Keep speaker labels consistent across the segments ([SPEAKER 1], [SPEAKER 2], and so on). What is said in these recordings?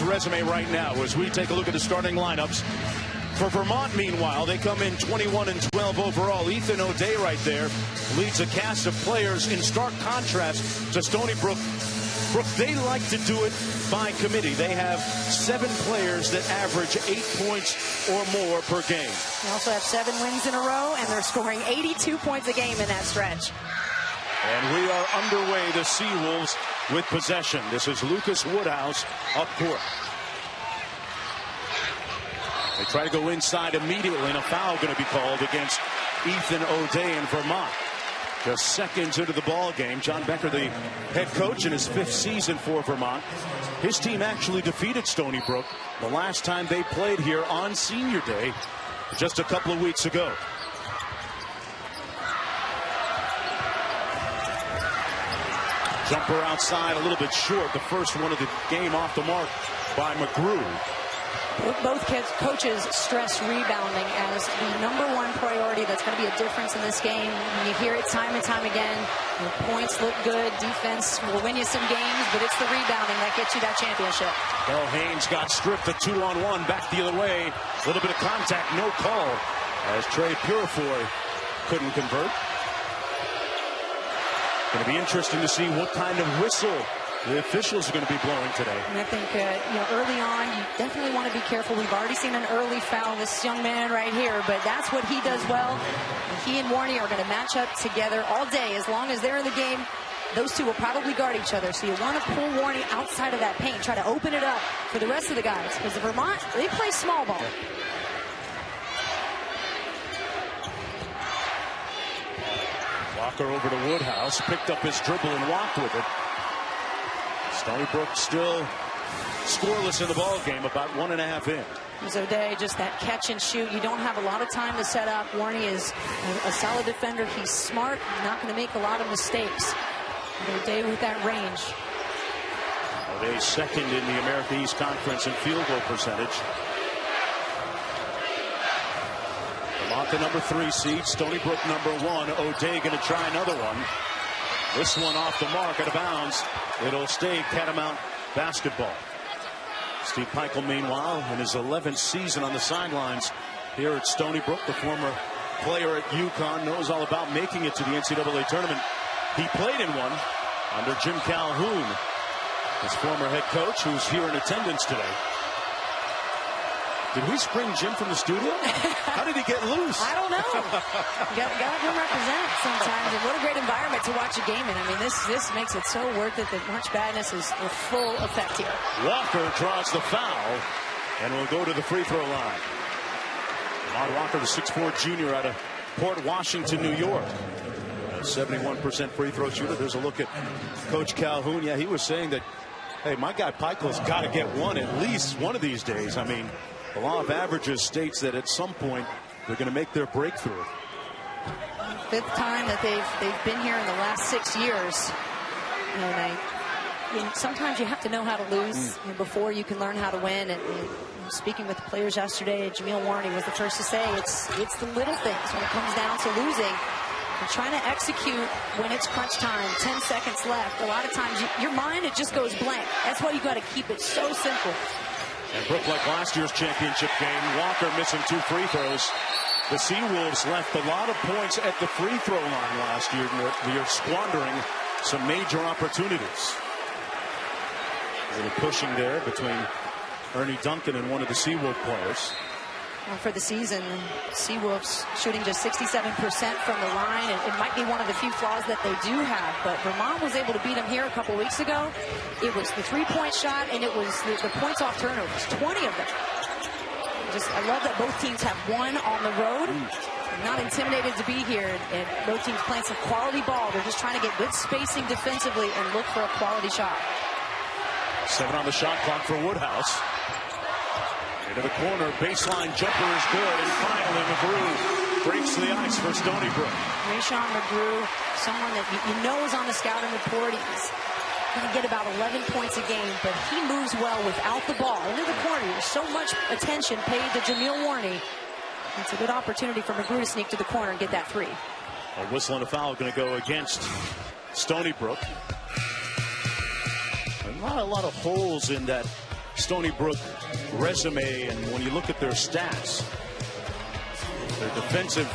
[SPEAKER 1] resume right now as we take a look at the starting lineups. For Vermont, meanwhile, they come in 21-12 overall. Ethan O'Day right there leads a cast of players in stark contrast to Stony Brook. They like to do it by committee. They have 7 players that average 8 points or more per game.
[SPEAKER 2] They also have 7 wins in a row, and they're scoring 82 points a game in that stretch.
[SPEAKER 1] And we are underway. The Seawolves with possession. This is Lucas Woodhouse up court. They try to go inside immediately, and a foul going to be called against Ethan O'Day in Vermont. Just seconds into the ball game. John Becker, the head coach in his 5th season for Vermont. His team actually defeated Stony Brook the last time they played here on Senior Day just a couple of weeks ago. Jumper outside a little bit short. The first one of the game off the mark by McGrew.
[SPEAKER 2] Both coaches stress rebounding as the #1 priority. That's going to be a difference in this game. You hear it time and time again. Your points look good. Defense will win you some games, but it's the rebounding that gets you that championship.
[SPEAKER 1] Well, Haynes got stripped. The 2-on-1 back the other way. A little bit of contact, no call, as Puriefoy couldn't convert. Going to be interesting to see what kind of whistle the officials are going to be blowing today.
[SPEAKER 2] And I think, early on, you definitely want to be careful. We've already seen an early foul, this young man right here, but that's what he does well. And he and Warney are going to match up together all day. As long as they're in the game, those two will probably guard each other. So you want to pull Warney outside of that paint, try to open it up for the rest of the guys. Because the Vermont, they play small ball.
[SPEAKER 1] Walker over to Woodhouse, picked up his dribble and walked with it. Stony Brook still scoreless in the ball game, about 1.5 in.
[SPEAKER 2] As O'Day, just that catch and shoot. You don't have a lot of time to set up. Warney is a solid defender. He's smart. He's not going to make a lot of mistakes. O'Day with that range.
[SPEAKER 1] O'Day second in the America East Conference in field goal percentage. Vermont the #3 seed. Stony Brook #1. O'Day going to try another one. This one off the mark, out of bounds. It'll stay Catamount basketball. Steve Peichel, meanwhile, in his 11th season on the sidelines here at Stony Brook, the former player at UConn, knows all about making it to the NCAA tournament. He played in one under Jim Calhoun, his former head coach, who's here in attendance today. Did we spring Jim from the studio? How did he get loose?
[SPEAKER 2] I don't know. Got to come represent sometimes. And what a great environment to watch a game in. I mean, this makes it so worth it that March Madness is in full effect here.
[SPEAKER 1] Walker draws the foul and will go to the free throw line. Lamar Walker, the 6'4" junior out of Port Washington, New York. A 71% free throw shooter. There's a look at Coach Calhoun. Yeah, he was saying that, hey, my guy Peichel's got to get one at least one of these days. I mean, the law of averages states that at some point they're going to make their breakthrough.
[SPEAKER 2] 5th time that they've been here in the last 6 years. And sometimes you have to know how to lose before you can learn how to win. And speaking with the players yesterday, Jameel Warney was the first to say it's the little things when it comes down to losing. And trying to execute when it's crunch time, 10 seconds left. A lot of times your mind, it just goes blank. That's why you got to keep it so simple.
[SPEAKER 1] And Brook, like last year's championship game, Walker missing 2 free throws. The Seawolves left a lot of points at the free throw line last year. We are squandering some major opportunities. A little pushing there between Ernie Duncan and one of the Seawolf players.
[SPEAKER 2] For the season, Seawolves shooting just 67% from the line. It might be one of the few flaws that they do have, but Vermont was able to beat them here a couple weeks ago. It was the 3-point shot, and it was the points off turnovers, 20 of them. I love that both teams have won on the road. Not intimidated to be here, and both teams playing some quality ball. They're just trying to get good spacing defensively and look for a quality shot.
[SPEAKER 1] 7 on the shot clock for Woodhouse. Into the corner, baseline jumper is good, and finally McGrew breaks the ice for Stony Brook.
[SPEAKER 2] Rayshawn McGrew, someone that you know is on the scouting report. He's going to get about 11 points a game, but he moves well without the ball. Into the corner, there's so much attention paid to Jameel Warney. It's a good opportunity for McGrew to sneak to the corner and get that 3.
[SPEAKER 1] A whistle and a foul going to go against Stony Brook. Not a lot of holes in that Stony Brook resume, and when you look at their stats, their defensive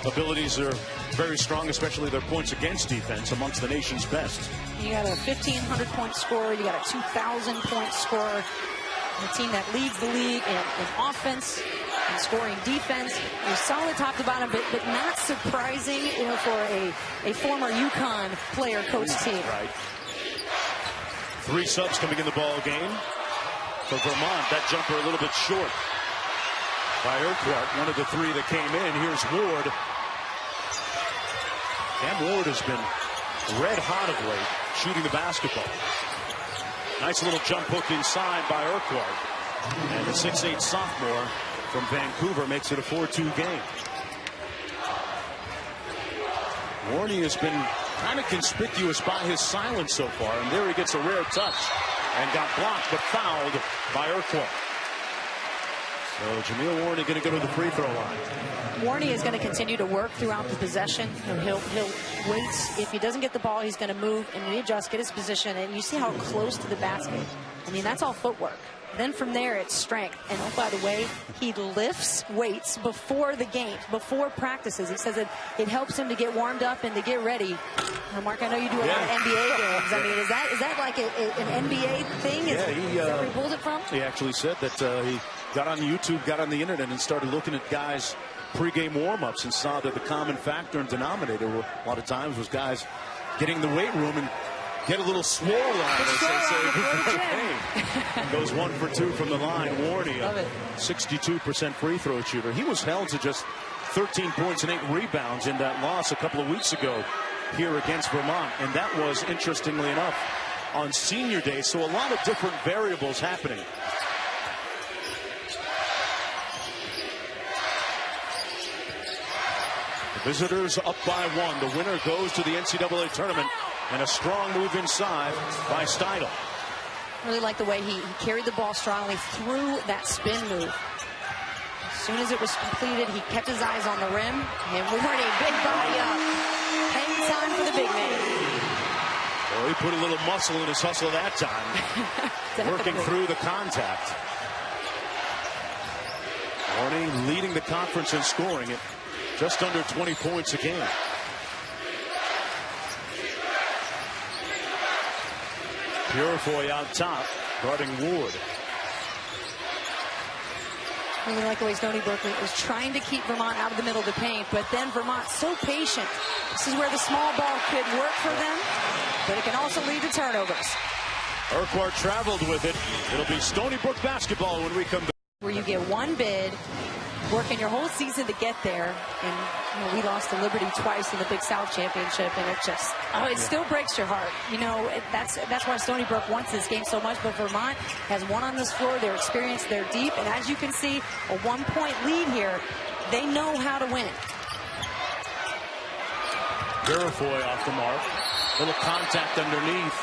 [SPEAKER 1] abilities are very strong, especially their points against defense, amongst the nation's best.
[SPEAKER 2] You got a 1,500 point scorer, you got a 2,000 point scorer, a team that leads the league in offense and scoring defense. You're solid top to bottom, but not surprising, you know, for a former UConn player coach team.
[SPEAKER 1] Right. 3 subs coming in the ball game for Vermont. That jumper a little bit short by Urquhart, one of the 3 that came in. Here's Ward. Cam Ward has been red hot of late, shooting the basketball. Nice little jump hook inside by Urquhart. And the 6'8" sophomore from Vancouver makes it a 4-2 game. Warney has been kind of conspicuous by his silence so far, and there he gets a rare touch and got blocked but fouled by Urquhart. So Jameel Warney going to go to the free throw line.
[SPEAKER 2] Warney is going to continue to work throughout the possession. He'll wait. If he doesn't get the ball, he's going to move and readjust, get his position, and you see how close to the basket. I mean, that's all footwork. Then from there, it's strength. And oh, by the way, he lifts weights before the games, before practices. He says that it helps him to get warmed up and to get ready. Now, Mark, I know you do a lot of NBA games. I mean, is that like an NBA thing? Is that where he pulls it from?
[SPEAKER 1] He actually said that he got on YouTube, got on the internet, and started looking at guys' pregame warm-ups and saw that the common factor and denominator a lot of times was guys getting in the weight room and get a little swole on it, as they say. Goes 1 for 2 from the line. Warney, a 62% free throw shooter. He was held to just 13 points and 8 rebounds in that loss a couple of weeks ago here against Vermont. And that was, interestingly enough, on senior day. So a lot of different variables happening. The visitors up by 1. The winner goes to the NCAA tournament. And a strong move inside by Steidel.
[SPEAKER 2] Really like the way he carried the ball strongly through that spin move. As soon as it was completed, he kept his eyes on the rim. And Warney, big body up. Hang time for the big man.
[SPEAKER 1] Well, he put a little muscle in his hustle that time. Working through the contact. Warney leading the conference in scoring at just under 20 points a game. Puriefoy out top, guarding Ward.
[SPEAKER 2] I really like the way Stony Brook was trying to keep Vermont out of the middle of the paint, but then Vermont so patient. This is where the small ball could work for them, but it can also lead to turnovers.
[SPEAKER 1] Urquhart traveled with it. It'll be Stony Brook basketball when we come back.
[SPEAKER 2] Where you get one bid, working your whole season to get there, and you know, we lost to Liberty twice in the Big South Championship, and it just, it still breaks your heart. You know, that's why Stony Brook wants this game so much, but Vermont has won on this floor. They're experienced, they're deep, and as you can see, a 1-point lead here. They know how to win.
[SPEAKER 1] Puriefoy off the mark. Little contact underneath.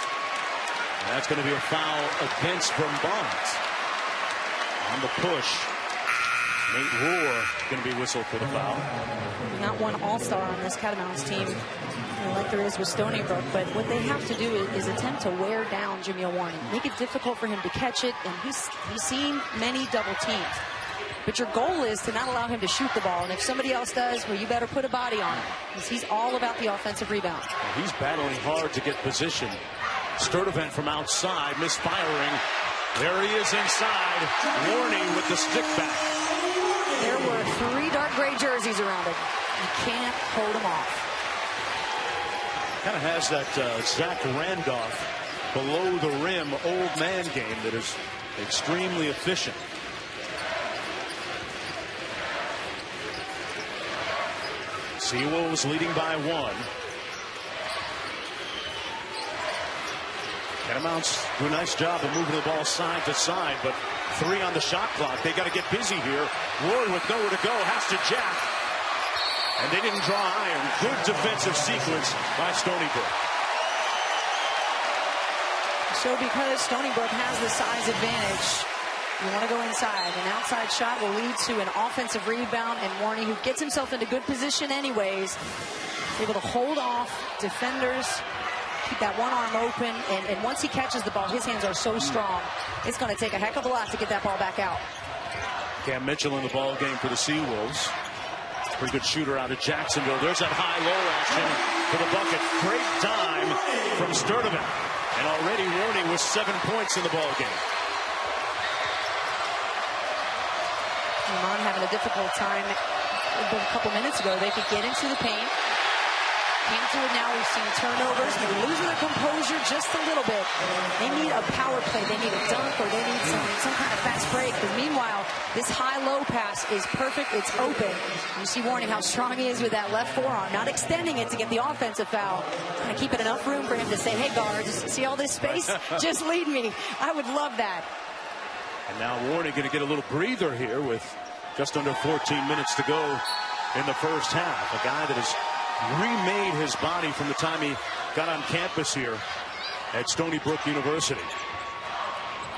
[SPEAKER 1] And that's going to be a foul against Vermont. On the push. Nate Rohr going to be whistled for the foul.
[SPEAKER 2] Not one all-star on this Catamounts team, like there is with Stony Brook, but what they have to do is attempt to wear down Jameel Warney, make it difficult for him to catch it, and he's seen many double teams. But your goal is to not allow him to shoot the ball, and if somebody else does, well, you better put a body on him, because he's all about the offensive rebound.
[SPEAKER 1] Well, he's battling hard to get position. Sturdivant from outside, misfiring. There he is inside. Warney with the stick back.
[SPEAKER 2] There were 3 dark gray jerseys around him. You can't hold him off.
[SPEAKER 1] Kind of has that Zach Randolph below the rim old man game that is extremely efficient. Seawolves leading by 1. Catamounts do a nice job of moving the ball side to side, but 3 on the shot clock. They got to get busy here. Ward with nowhere to go has to jack. And they didn't draw iron. Good defensive sequence by Stony Brook.
[SPEAKER 2] So because Stony Brook has the size advantage, you want to go inside. An outside shot will lead to an offensive rebound, and Warney, who gets himself into good position anyways, able to hold off defenders. keep that one arm open, and once he catches the ball, his hands are so strong. It's going to take a heck of a lot to get that ball back out.
[SPEAKER 1] Cam Mitchell in the ball game for the Seawolves. Pretty good shooter out of Jacksonville. There's that high-low action for the bucket. Great dime from Sturdivant. And already Warning with 7 points in the ball game.
[SPEAKER 2] Vermont having a difficult time. A couple minutes ago, they could get into the paint. Can't do it now. We've seen turnovers. Maybe losing their composure just a little bit. They need a power play. They need a dunk, or they need some kind of fast break. Because meanwhile, this high-low pass is perfect. It's open. You see Warning how strong he is with that left forearm. Not extending it to get the offensive foul. Kind of keeping enough room for him to say, hey, guards, see all this space? Just lead me. I would love that.
[SPEAKER 1] And now Warning going to get a little breather here with just under 14 minutes to go in the first half. A guy that has remade his body from the time he got on campus here at Stony Brook University.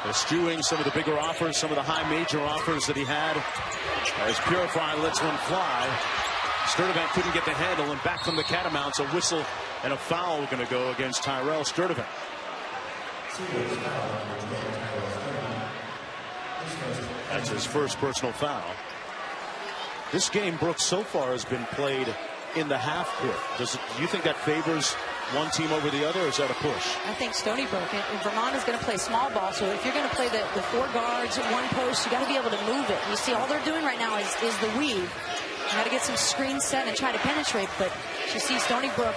[SPEAKER 1] Eschewing some of the bigger offers, some of the high major offers that he had. As Puriefoy lets one fly, Sturdivant couldn't get the handle, and back from the Catamounts, a whistle and a foul going to go against Tyrell Sturdivant. That's his first personal foul. This game, Brooks, so far has been played in the half court. Do you think that favors one team over the other, or is that a push?
[SPEAKER 2] I think Stony Brook and Vermont is going to play small ball. So if you're going to play the 4 guards, 1 post, you got to be able to move it. You see, all they're doing right now is the weave. You got to get some screens set and try to penetrate. But you see Stony Brook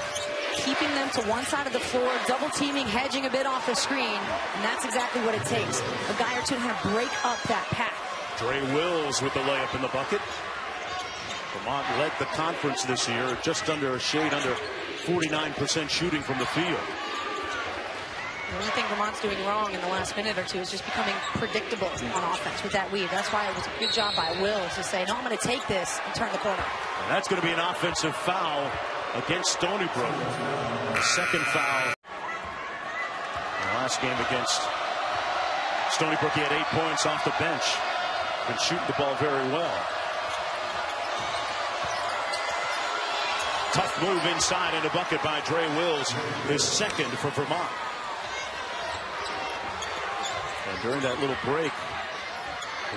[SPEAKER 2] keeping them to one side of the floor, double teaming, hedging a bit off the screen, and that's exactly what it takes. A guy or two to kind of break up that pack.
[SPEAKER 1] Dre Wills with the layup in the bucket. Vermont led the conference this year, just under a shade under 49% shooting from the field.
[SPEAKER 2] The only thing Vermont's doing wrong in the last minute or two is just becoming predictable on offense with that weave. That's why it was a good job by Wills to say, no, I'm going to take this and turn the corner.
[SPEAKER 1] And that's going to be an offensive foul against Stony Brook. The second foul. In the last game against Stony Brook, he had 8 points off the bench. Been shooting the ball very well. Tough move inside and a bucket by Dre Wills, his second for Vermont. And during that little break,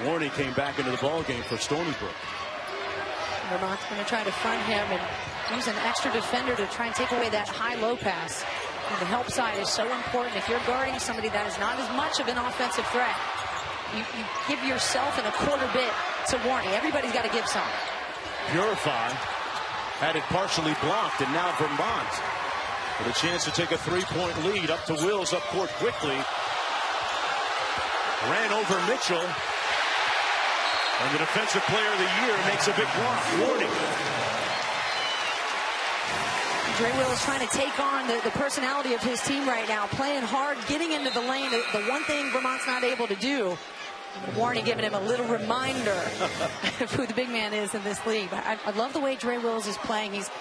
[SPEAKER 1] Warney came back into the ball game for Stony Brook.
[SPEAKER 2] Vermont's going to try to front him and use an extra defender to try and take away that high-low pass. And the help side is so important. If you're guarding somebody that is not as much of an offensive threat, you give yourself and a quarter bit to Warney. Everybody's got to give some.
[SPEAKER 1] Puriefoy had it partially blocked, and now Vermont with a chance to take a 3-point lead. Up to Wills up court quickly. Ran over Mitchell. And the defensive player of the year makes a big block. Warning.
[SPEAKER 2] Dre Wills trying to take on the personality of his team right now, playing hard, getting into the lane. The one thing Vermont's not able to do. Warney giving him a little reminder of who the big man is in this league. I love the way Dre Wills is playing. He's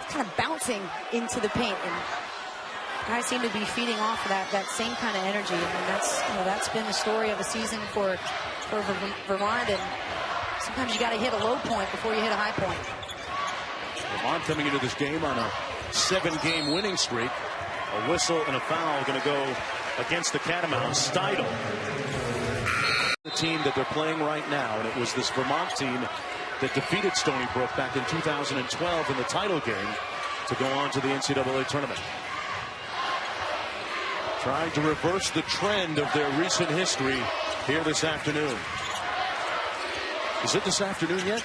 [SPEAKER 2] kind of bouncing into the paint, and guys seem to be feeding off of that same kind of energy. And that's been the story of a season for Vermont. And sometimes you got to hit a low point before you hit a high point.
[SPEAKER 1] Vermont coming into this game on a 7-game winning streak. A whistle and a foul going to go against the Catamounts. Steidel. The team that they're playing right now, and it was this Vermont team that defeated Stony Brook back in 2012 in the title game to go on to the NCAA tournament. Trying to reverse the trend of their recent history here this afternoon. Is it this afternoon yet?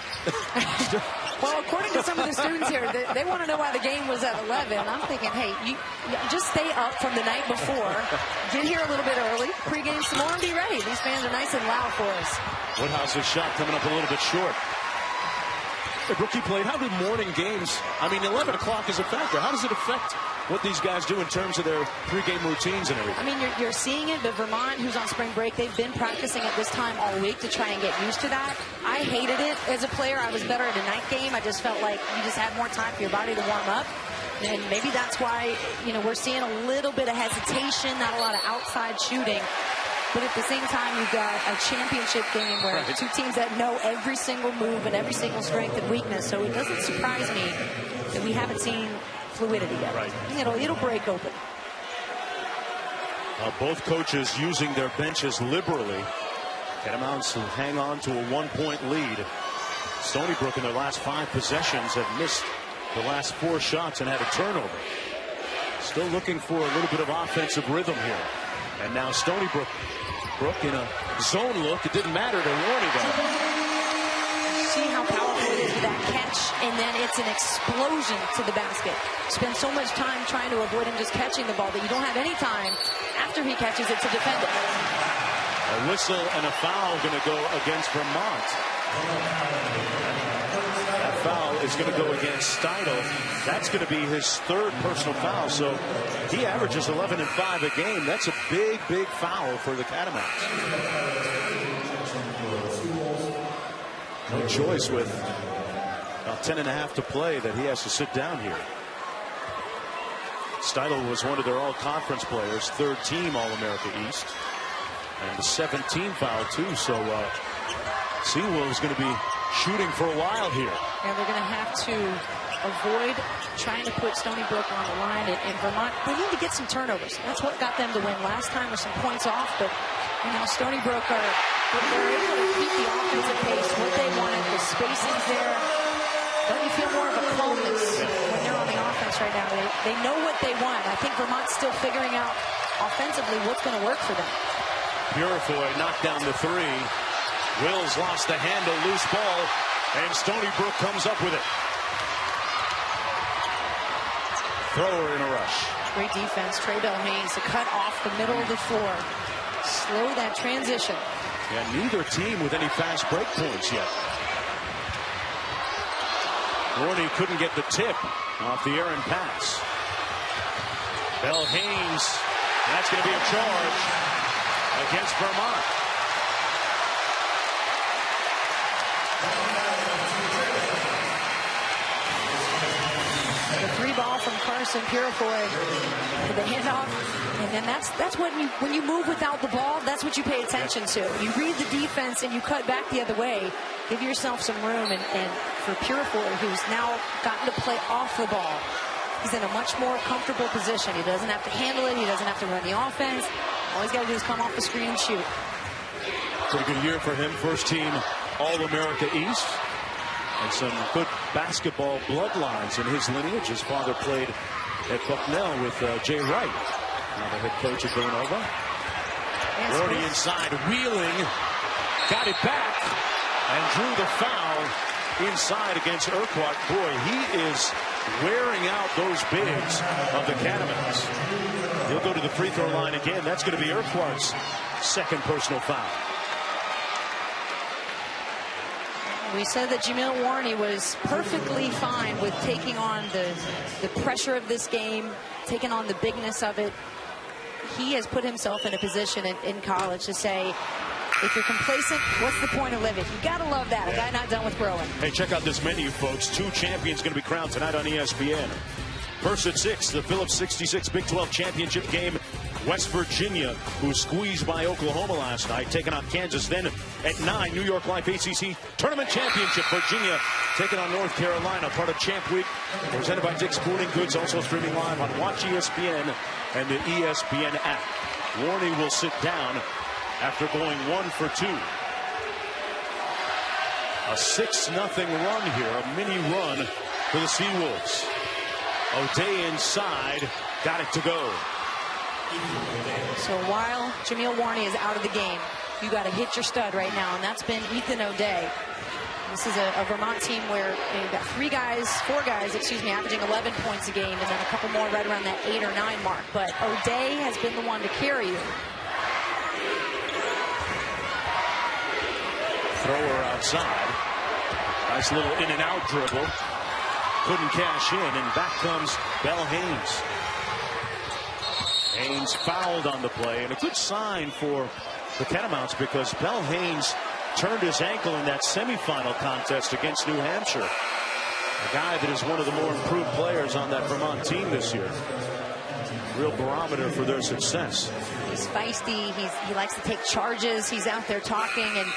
[SPEAKER 2] Well, according to some of the students here, they want to know why the game was at 11. I'm thinking, hey, you just stay up from the night before. Get here a little bit early. Pre-game some more and be ready. These fans are nice and loud for us.
[SPEAKER 1] Woodhouse's shot coming up a little bit short. The rookie played. How do morning games, 11 o'clock is a factor. How does it affect what these guys do in terms of their pregame routines and everything?
[SPEAKER 2] You're seeing it, but Vermont, who's on spring break, they've been practicing at this time all week to try and get used to that. I hated it as a player. I was better at a night game. I just felt like you just had more time for your body to warm up. And maybe that's why, we're seeing a little bit of hesitation, not a lot of outside shooting. But at the same time, you've got a championship game where two teams that know every single move and every single strength and weakness. So it doesn't surprise me that we haven't seen fluidity yet.
[SPEAKER 1] Right.
[SPEAKER 2] It'll break open.
[SPEAKER 1] Both coaches using their benches liberally. Catamounts hang on to a 1-point lead. Stony Brook in their last 5 possessions have missed the last 4 shots and had a turnover. Still looking for a little bit of offensive rhythm here. And now Stony Brook in a zone look. It didn't matter to Warney though.
[SPEAKER 2] See how powerful it is with that catch, and then it's an explosion to the basket. Spend so much time trying to avoid him just catching the ball that you don't have any time after he catches it to defend it.
[SPEAKER 1] A whistle and a foul going to go against Vermont. That foul is going to go against Steidel. That's going to be his 3rd personal foul. So he averages 11 and 5 a game. That's a big, big foul for the Catamounts. No choice with about 10.5 to play that he has to sit down here. Steidel was one of their all-conference players, 3rd team All-America East. And the 17 foul too, so Seawolves going to be shooting for a while here.
[SPEAKER 2] And they're going to have to avoid trying to put Stony Brook on the line. And Vermont, they need to get some turnovers. That's what got them to win last time with some points off. But you know, Stony Brook they're able to keep the offensive pace, what they wanted, the spacing's there. Don't you feel more of a calmness when they're on the offense right now? They know what they want. I think Vermont's still figuring out offensively what's going to work for them.
[SPEAKER 1] Puriefoy knocked down the 3. Wills lost the handle, loose ball, and Stony Brook comes up with it. Thrower in a rush.
[SPEAKER 2] Great defense. Trey Belhanes to cut off the middle of the floor. Slow that transition.
[SPEAKER 1] Yeah, neither team with any fast break points yet. Warney couldn't get the tip off the errant pass. Belhanes, that's going to be a charge against Vermont.
[SPEAKER 2] The 3 ball from Carson, Puriefoy for the handoff, and then that's when you move without the ball, that's what you pay attention to. You read the defense and you cut back the other way. Give yourself some room, and for Puriefoy, who's now gotten to play off the ball, he's in a much more comfortable position. He doesn't have to handle it. He doesn't have to run the offense. All he's got to do is come off the screen and shoot.
[SPEAKER 1] Pretty good year for him. 1st team All-America East. And some good basketball bloodlines in his lineage. His father played at Bucknell with Jay Wright, now the head coach at Villanova. Warney inside, wheeling, got it back, and drew the foul inside against Urquhart. Boy, he is wearing out those bigs of the Catamounts. He'll go to the free throw line again. That's going to be Urquhart's 2nd personal foul.
[SPEAKER 2] We said that Jamil Warney was perfectly fine with taking on the pressure of this game, taking on the bigness of it. He has put himself in a position in college to say, if you're complacent, what's the point of living? You got to love that. A guy not done with growing.
[SPEAKER 1] Hey, check out this menu, folks. 2 champions going to be crowned tonight on ESPN. First at 6, the Phillips 66 Big 12 championship game. West Virginia, who squeezed by Oklahoma last night, taking on Kansas. Then at 9, New York Life ACC Tournament Championship. Virginia taking on North Carolina, part of Champ Week, presented by Dick's Sporting Goods, also streaming live on Watch ESPN and the ESPN app. Warney will sit down after going 1 for 2. A 6-0 run here, a mini run for the Seawolves. O'Day inside, got it to go.
[SPEAKER 2] So while Jamil Warney is out of the game, you got to hit your stud right now, and that's been Ethan O'Day. This is a Vermont team where you've got 4 guys, averaging 11 points a game, and then a couple more right around that 8 or 9 mark. But O'Day has been the one to carry you.
[SPEAKER 1] Thrower outside. Nice little in and out dribble. Couldn't cash in, and back comes Belhanes. Haynes fouled on the play, and a good sign for the Catamounts because Belhanes turned his ankle in that semifinal contest against New Hampshire. A guy that is one of the more improved players on that Vermont team this year. Real barometer for their success.
[SPEAKER 2] He's feisty. He likes to take charges. He's out there talking, and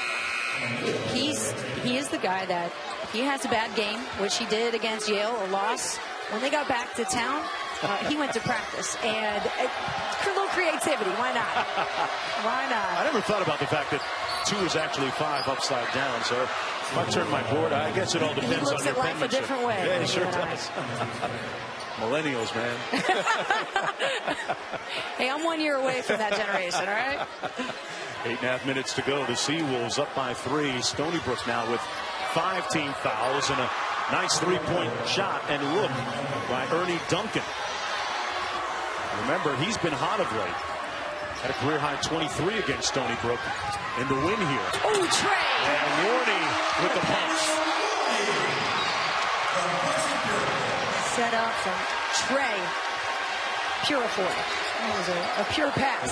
[SPEAKER 2] he is the guy that if he has a bad game, which he did against Yale, a loss, when they got back to town, he went to practice, and a little creativity. Why not? Why not?
[SPEAKER 1] I never thought about the fact that 2 is actually 5 upside down. So if I turn my board, I guess it all depends on your penmanship. He looks
[SPEAKER 2] at life a different way.
[SPEAKER 1] Yeah, he sure does. Millennials, man.
[SPEAKER 2] Hey, I'm 1 year away from that generation, all right?
[SPEAKER 1] 8.5 minutes to go. The Seawolves up by 3. Stony Brook now with 5 team fouls and a nice 3-point shot and look by Ernie Duncan. Remember, he's been hot of late. Had a career high 23 against Stony Brook in the win here.
[SPEAKER 2] Oh, Trey!
[SPEAKER 1] And Warney with the punch.
[SPEAKER 2] Set up from Trey Puriefoy. That was a pure pass.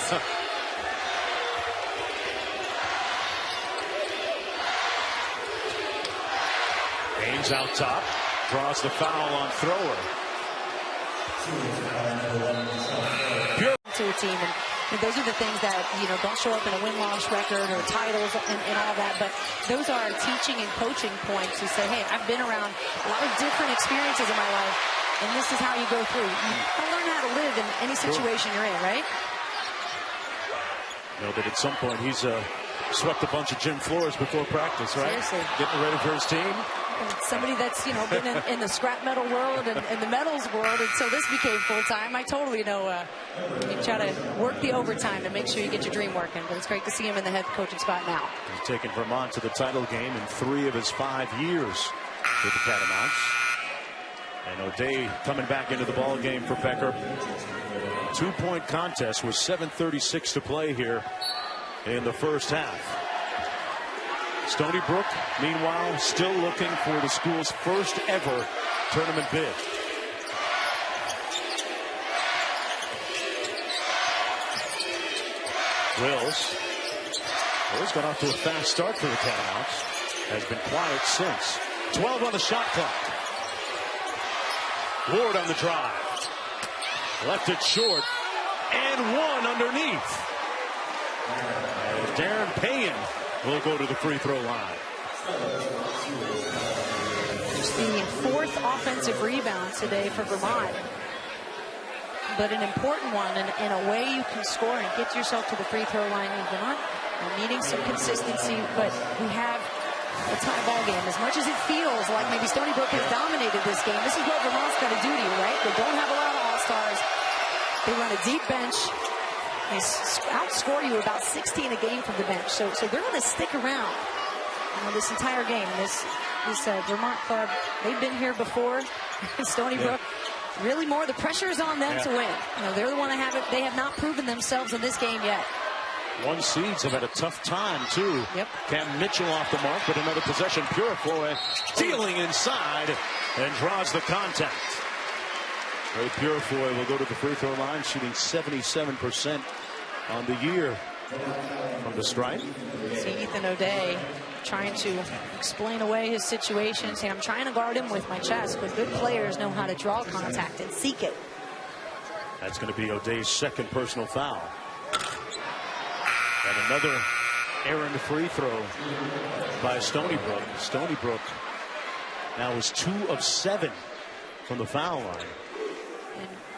[SPEAKER 1] Haynes out top, draws the foul on thrower.
[SPEAKER 2] To a team, and those are the things that, you know, don't show up in a win-loss record or titles and all that, but those are teaching and coaching points to say, hey, I've been around a lot of different experiences in my life, and this is how you go through. You learn how to live in any situation you're in, right?
[SPEAKER 1] You know that at some point he's swept a bunch of gym floors before practice, right?
[SPEAKER 2] Seriously.
[SPEAKER 1] Getting ready for his team.
[SPEAKER 2] And somebody that's, you know, been in the scrap metal world and the metals world until this became full-time. I totally know you try to work the overtime to make sure you get your dream working. But it's great to see him in the head coaching spot now.
[SPEAKER 1] He's taken Vermont to the title game in 3 of his 5 years with the Catamounts. And O'Day coming back into the ball game for Becker. 2-point contest with 7:36 to play here in the first half. Stony Brook, meanwhile, still looking for the school's first ever tournament bid. Wills got off to a fast start for the Catamounts. Has been quiet since. 12 on the shot clock. Ward on the drive. Left it short. And 1 underneath. And Darren Payan will go to the free throw line.
[SPEAKER 2] Just the 4th offensive rebound today for Vermont. But an important one, and in a way you can score and get yourself to the free throw line. Vermont needing some consistency, but we have a tie ball game. As much as it feels like maybe Stony Brook has dominated this game, this is what Vermont's got to do to you, right? They don't have a lot of all-stars. They run a deep bench. They outscore you about 16 a game from the bench. So they're going to stick around, you know, this entire game. This Vermont club, they've been here before. Stony Brook, really more. The pressure is on them to win. You know, they're the one to have it. They have not proven themselves in this game yet.
[SPEAKER 1] 1 seeds have had a tough time, too.
[SPEAKER 2] Yep.
[SPEAKER 1] Cam Mitchell off the mark, but another possession. Puriefoy stealing inside and draws the contact. Ray Puriefoy will go to the free throw line, shooting 77% on the year from the stripe.
[SPEAKER 2] See Ethan O'Day trying to explain away his situation, saying, I'm trying to guard him with my chest, but good players know how to draw contact and seek it.
[SPEAKER 1] That's going to be O'Day's 2nd personal foul. And another errant free throw by Stony Brook. Stony Brook now is 2 of 7 from the foul line.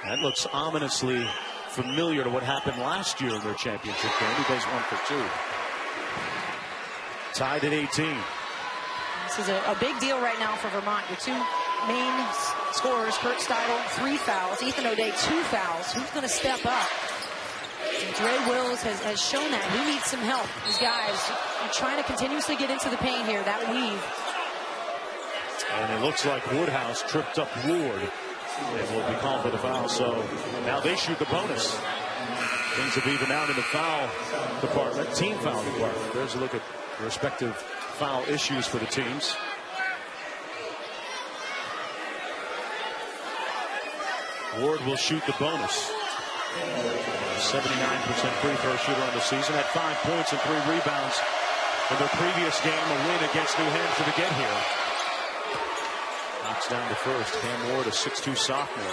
[SPEAKER 1] That looks ominously familiar to what happened last year in their championship game. He goes 1 for 2. Tied at 18.
[SPEAKER 2] This is a big deal right now for Vermont. Your 2 main scorers, Kurt Steidel, 3 fouls. Ethan O'Day, 2 fouls. Who's going to step up? And Dre Wills has shown that. He needs some help. These guys are trying to continuously get into the paint here. That weave.
[SPEAKER 1] And it looks like Woodhouse tripped up Ward. And will be called for the foul. So now they shoot the bonus. Things have evened out in the foul department, team foul department. There's a look at the respective foul issues for the teams. Ward will shoot the bonus. 79% free throw shooter on the season. Had 5 points and 3 rebounds in their previous game, a win against New Hampshire to get here. Knocks down the first. Cam Ward, a 6'2" sophomore.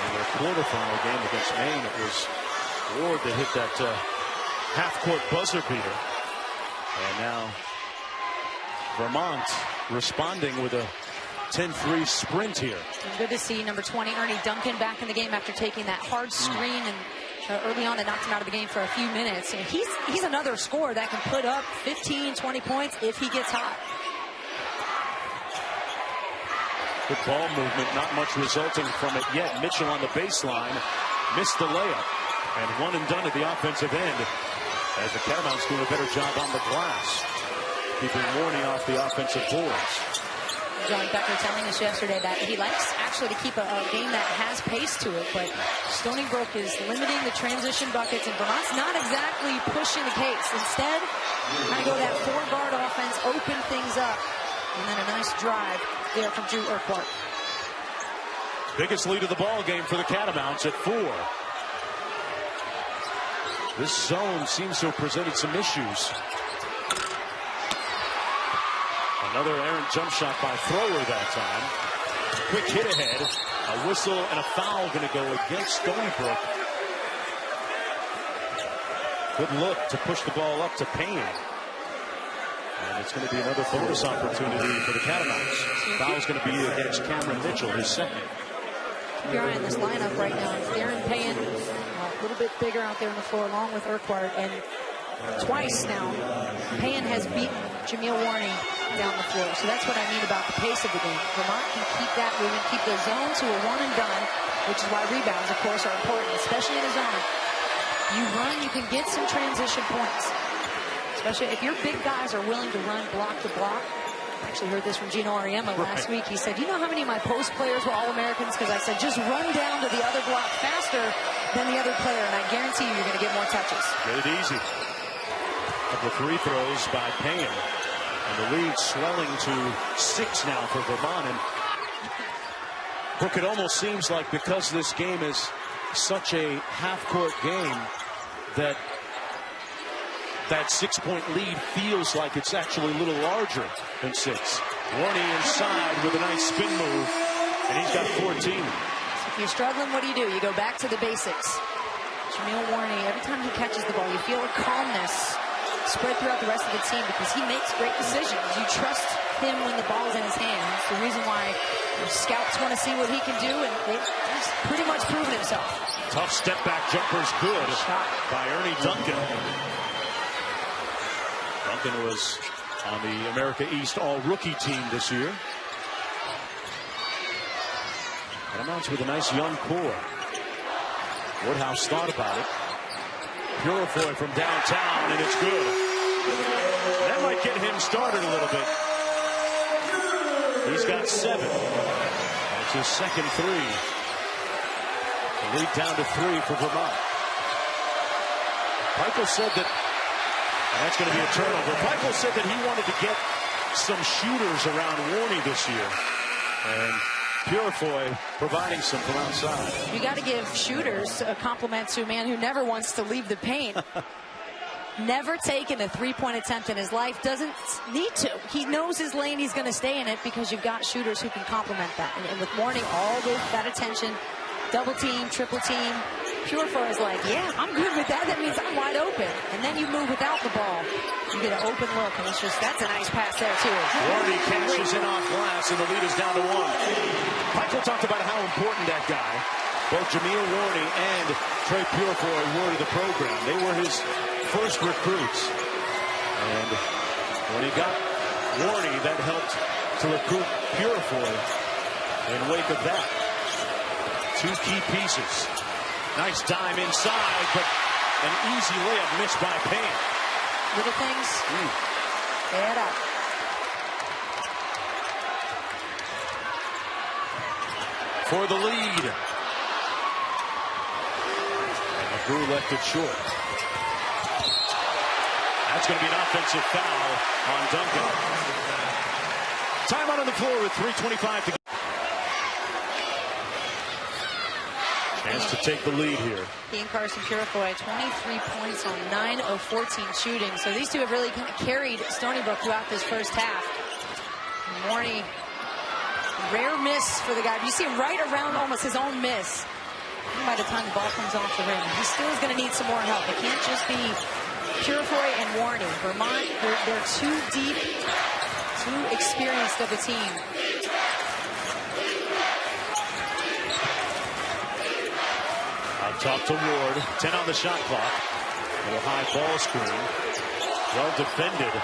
[SPEAKER 1] In their quarterfinal game against Maine, it was Ward that hit that half-court buzzer beater. And now Vermont responding with a 10-3 sprint here.
[SPEAKER 2] It's good to see number 20 Ernie Duncan back in the game after taking that hard screen and early on that knocked him out of the game for a few minutes. And he's another scorer that can put up 15, 20 points if he gets hot.
[SPEAKER 1] Good ball movement, not much resulting from it yet. Mitchell on the baseline missed the layup, and one and done at the offensive end as the Catamounts doing a better job on the glass, keeping Warney off the offensive boards.
[SPEAKER 2] John Becker telling us yesterday that he likes actually to keep a game that has pace to it, but Stony Brook is limiting the transition buckets, and Vermont's not exactly pushing the pace. Instead, kind of go that four-guard offense, open things up, and then a nice drive there from Drew Urquhart.
[SPEAKER 1] Biggest lead of the ball game for the Catamounts at 4. This zone seems to have presented some issues. Another errant jump shot by Thrower that time. Quick hit ahead. A whistle and a foul going to go against Stony Brook. Good look to push the ball up to Payne. And it's going to be another bonus opportunity for the Catamounts. Foul's going to be against Cameron Mitchell, his second.
[SPEAKER 2] Keep your eye on this lineup right now. Darren Payne, a little bit bigger out there on the floor, along with Urquhart. And twice now, Payne has beaten Jameel Warney down the floor. So that's what I mean about the pace of the game. Vermont can keep that moving, keep the zone to a one and done, which is why rebounds, of course, are important, especially in a zone. You run, you can get some transition points. Especially if your big guys are willing to run block to block. I actually heard this from Gino Ariema last week. He said, you know how many of my post players were All-Americans? Because I said, just run down to the other block faster than the other player, and I guarantee you, you're going to get more touches.
[SPEAKER 1] Get it easy. Couple of free throws by Payne. And the lead swelling to 6 now for Vermont. And Brooke, it almost seems like because this game is such a half-court game that 6-point lead feels like it's actually a little larger than 6. Warney inside with a nice spin move, and he's got 14.
[SPEAKER 2] So if you're struggling, what do? You go back to the basics. Jameel Warney, every time he catches the ball, you feel a calmness spread throughout the rest of the team because he makes great decisions. You trust him when the ball's in his hands. It's the reason why scouts want to see what he can do, and he's pretty much proven himself.
[SPEAKER 1] Tough step back jumper's good by Ernie Duncan. Duncan was on the America East All-Rookie team this year. Catamounts with a nice young core. Woodhouse thought about it. Puriefoy from downtown, and it's good. That might get him started a little bit. He's got 7. That's his second 3. The lead down to 3 for Vermont. Michael said that, and that's going to be a turnover. Michael said that he wanted to get some shooters around Warney this year. And Puriefoy providing some from outside.
[SPEAKER 2] You got to give shooters a compliment to a man who never wants to leave the paint. Never taken a three-point attempt in his life. Doesn't need to. He knows his lane. He's going to stay in it because you've got shooters who can complement that. And with Warney, all that attention, double team, triple team. Puriefoy is like, yeah, I'm good with that. That means I'm wide open. And then you move without the ball. You get an open look, and it's just, that's a nice pass there, too.
[SPEAKER 1] Warney catches in off glass, and the lead is down to 1. Michael talked about how important that guy, both Jameel Warney and Trey Puriefoy, were to the program. They were his first recruits. And when he got Warney, that helped to recruit Puriefoy in wake of that. 2 key pieces. Nice dime inside, but an easy layup missed by Payne.
[SPEAKER 2] Little things, they add up.
[SPEAKER 1] For the lead. And McGrew left it short. That's going to be an offensive foul on Duncan. Time out on the floor with 3:25 to go. Chance to take the lead here.
[SPEAKER 2] He and Carson Puriefoy, 23 points on 9 of 14 shooting. So these two have really kind of carried Stony Brook throughout this first half. Warney, rare miss for the guy. You see him right around almost his own miss. By the time the ball comes off the rim, he still is going to need some more help. It can't just be Puriefoy and Warney. Vermont, they're too deep, too experienced of a team.
[SPEAKER 1] Out top to Ward. 10 on the shot clock. A little high ball screen. Well defended.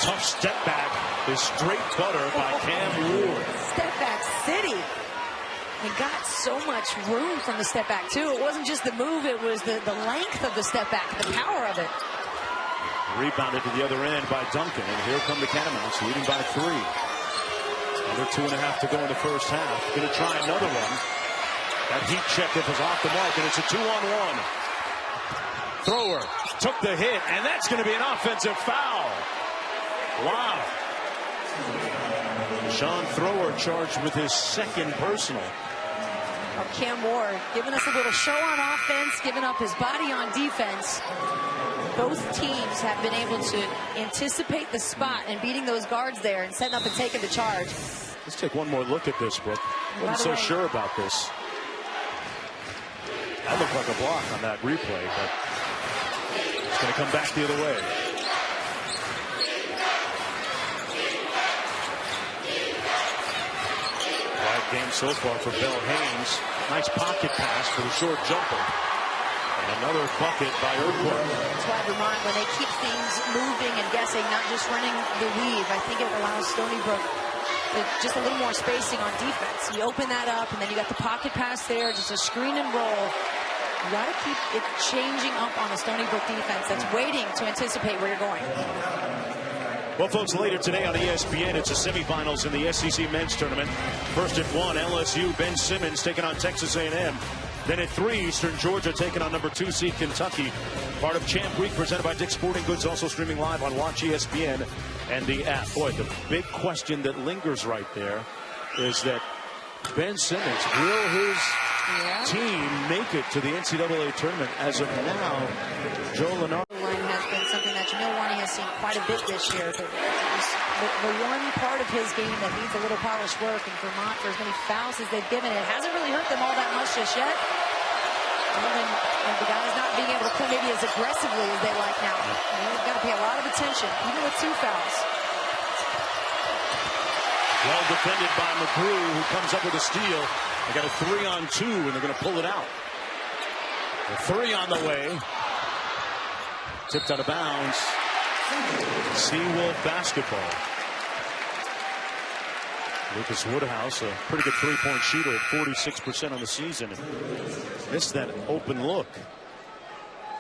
[SPEAKER 1] Tough step back is straight butter by Cam Ward.
[SPEAKER 2] Step back city. He got so much room from the step back too. It wasn't just the move, it was the length of the step back, the power of it.
[SPEAKER 1] Rebounded to the other end by Duncan, and here come the Catamounts leading by 3. Under 2.5 to go in the first half. Going to try another one. That heat check is off the mark, and it's a 2-on-1. Thrower took the hit, and that's going to be an offensive foul. Wow. Sean Thrower charged with his second personal.
[SPEAKER 2] Oh, Cam Ward giving us a little show on offense, giving up his body on defense. Both teams have been able to anticipate the spot and beating those guards there and setting up and taking the charge.
[SPEAKER 1] Let's take one more look at this, Brooke. Wasn't so sure about this. That looked like a block on that replay, but it's going to come back the other way. Quiet game so far for Bell Haynes. Nice pocket pass for the short jumper. And another bucket by Urquhart.
[SPEAKER 2] That's why Vermont, when they keep things moving and guessing, not just running the weave, I think it allows Stony Brook just a little more spacing on defense. You open that up, and then you got the pocket pass there, just a screen and roll. You got to keep it changing up on the Stony Brook defense that's waiting to anticipate where you're going.
[SPEAKER 1] Well, folks, later today on ESPN, it's the semifinals in the SEC men's tournament. First at 1, LSU, Ben Simmons taking on Texas A&M. Then at 3, Eastern Georgia taking on number 2 seed Kentucky. Part of Champ Week presented by Dick's Sporting Goods, also streaming live on Watch ESPN and the app. Boy, the big question that lingers right there is that Ben Simmons, will his team make it to the NCAA tournament? As of now, Joe Lenard
[SPEAKER 2] has been something that Warney has seen quite a bit this year. But the one part of his game that needs a little polished work, and Vermont, for as many fouls as they've given, it hasn't really hurt them all that much just yet. And the guys not being able to play maybe as aggressively as they like now. They've got to pay a lot of attention, even with 2 fouls.
[SPEAKER 1] Well defended by McGrew, who comes up with a steal. They got a 3-on-2, and they're going to pull it out. A 3 on the way. Tipped out of bounds. Seawolf basketball. Lucas Woodhouse, a pretty good three-point shooter at 46% on the season. Missed that open look.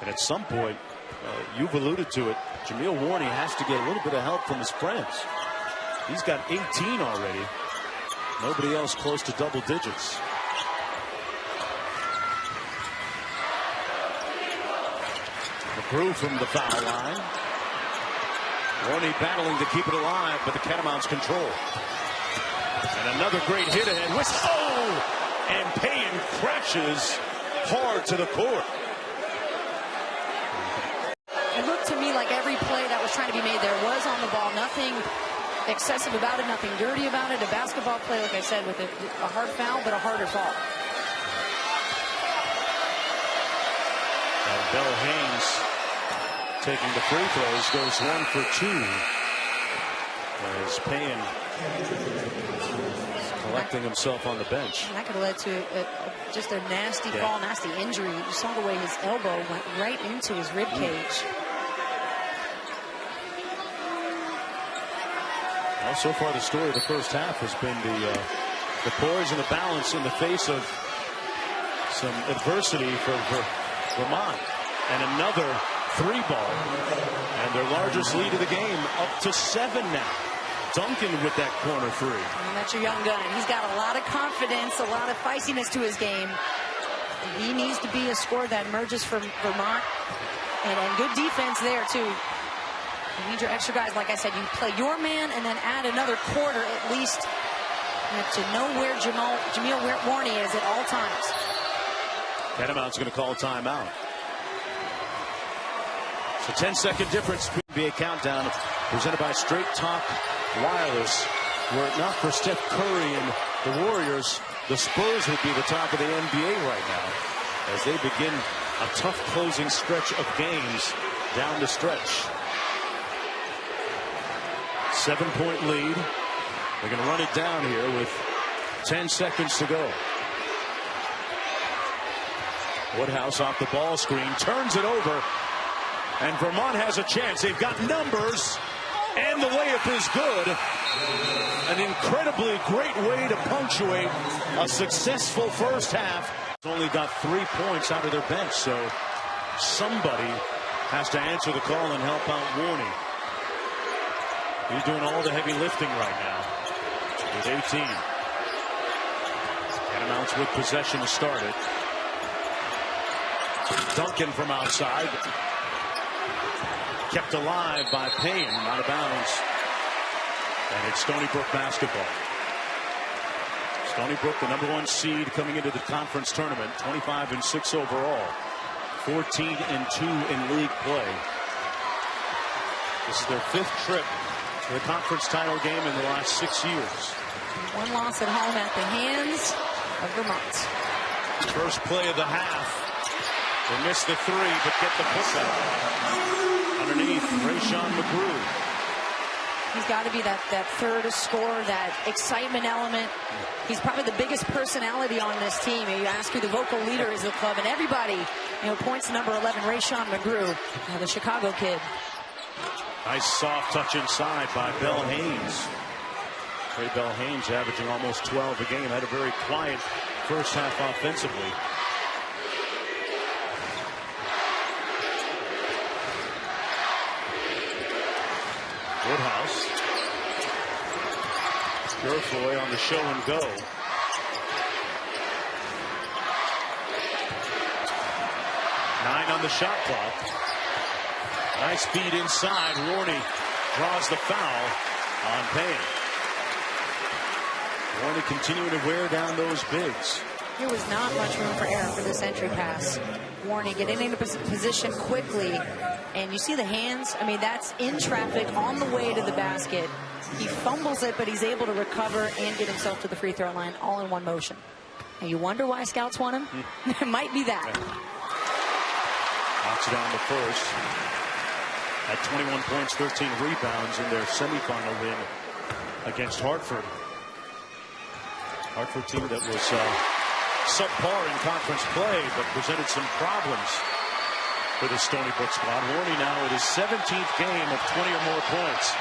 [SPEAKER 1] And at some point, you've alluded to it, Jameel Warney has to get a little bit of help from his friends. He's got 18 already. Nobody else close to double digits. McGrew from the foul line. Warney battling to keep it alive, but the Catamounts control. And another great hit ahead. And Payne crashes hard to the court.
[SPEAKER 2] It looked to me like every play that was trying to be made there was on the ball. Nothing excessive about it, nothing dirty about it. A basketball play, like I said, with a hard foul, but a harder fall.
[SPEAKER 1] And Bell Haynes, taking the free throws, goes 1 for 2. As Payne collecting himself on the bench.
[SPEAKER 2] And that could have led to just a nasty fall, nasty injury. You saw the way his elbow went right into his rib cage.
[SPEAKER 1] Well, so far the story of the first half has been the poise and the balance in the face of some adversity for Vermont. And another 3-ball. And their largest lead of the game up to 7 now. Duncan with that corner 3.
[SPEAKER 2] And that's your young gun. He's got a lot of confidence, a lot of feistiness to his game. He needs to be a scorer that emerges from Vermont. And good defense there, too. You need your extra guys. Like I said, you play your man and then add another quarter at least to know where Jameel Warney is at all times.
[SPEAKER 1] Catamounts going to call a timeout. So 10-second difference. NBA countdown presented by Straight Talk Wireless. Were it not for Steph Curry and the Warriors, the Spurs would be the top of the NBA right now as they begin a tough closing stretch of games down the stretch. 7-point lead. They're going to run it down here with 10 seconds to go. Woodhouse off the ball screen, turns it over, and Vermont has a chance. They've got numbers, and the layup is good. An incredibly great way to punctuate a successful first half. Only got 3 points out of their bench, so somebody has to answer the call and help out Warney. He's doing all the heavy lifting right now with 18. Catamounts with possession to start it. Duncan from outside. Kept alive by Payne, out of bounds. And it's Stony Brook basketball. Stony Brook, the #1 seed coming into the conference tournament, 25-6 overall, 14-2 in league play. This is their 5th trip to the conference title game in the last 6 years.
[SPEAKER 2] 1 loss at home at the hands of Vermont.
[SPEAKER 1] First play of the half. They miss the 3, but get the putback. Underneath, Rayshawn McGrew.
[SPEAKER 2] He's got to be that third scorer, that excitement element. He's probably the biggest personality on this team. You ask who the vocal leader is of the club, and everybody, points to number 11, Rayshawn McGrew, the Chicago kid.
[SPEAKER 1] Nice soft touch inside by Bell Haynes. Trey Bell Haynes averaging almost 12 a game. Had a very quiet first half offensively. Woodhouse. Puriefoy on the show and go. Nine on the shot clock. Nice feed inside. Warney draws the foul on Payne. Warney continuing to wear down those bigs.
[SPEAKER 2] There was not much room for error for this entry pass. Warney getting into position quickly. And you see the hands. I mean, that's in traffic on the way to the basket. He fumbles it, but he's able to recover and get himself to the free throw line all in one motion. And you wonder why scouts want him? It might be that.
[SPEAKER 1] Knocks down the first. At 21 points, 13 rebounds in their semifinal win against Hartford. Hartford team that was subpar in conference play, but presented some problems for the Stony Brook squad. Warney now with his 17th game of 20 or more points.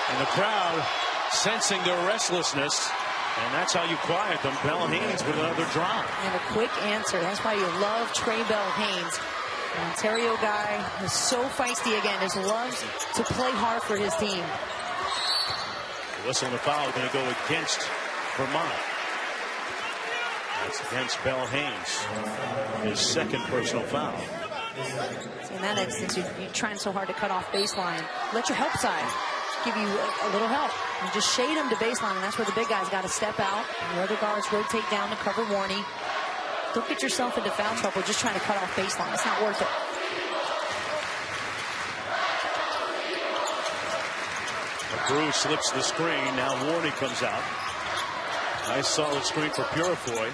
[SPEAKER 1] And the crowd sensing their restlessness, and that's how you quiet them. Bell Haynes with another drive.
[SPEAKER 2] And a quick answer. That's why you love Trey Bell Haynes. An Ontario guy who's so feisty again, just loves to play hard for his team.
[SPEAKER 1] The whistle and the foul going to go against Vermont. That's against Bell Haynes. His second personal foul.
[SPEAKER 2] So in that instance, you're trying so hard to cut off baseline. Let your help side give you a little help. And just shade him to baseline, and that's where the big guys got to step out. And the other guards rotate down to cover Warney. Don't get yourself into foul trouble just trying to cut off baseline. It's not worth it.
[SPEAKER 1] McGrew slips the screen. Now Warney comes out. Nice solid screen for Puriefoy.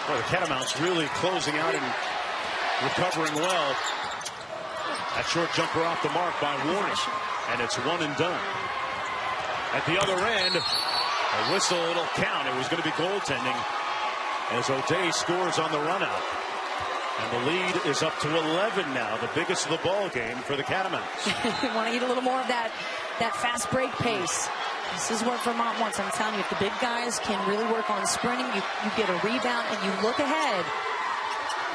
[SPEAKER 1] Well, the Catamounts really closing out and recovering well. That short jumper off the mark by Warney. And it's one and done. At the other end, a whistle, it'll count. It was going to be goaltending as O'Day scores on the run out. And the lead is up to 11 now, the biggest of the ball game for the Catamounts.
[SPEAKER 2] You want to eat a little more of that fast break pace. This is what Vermont wants. I'm telling you, if the big guys can really work on sprinting, you get a rebound and you look ahead,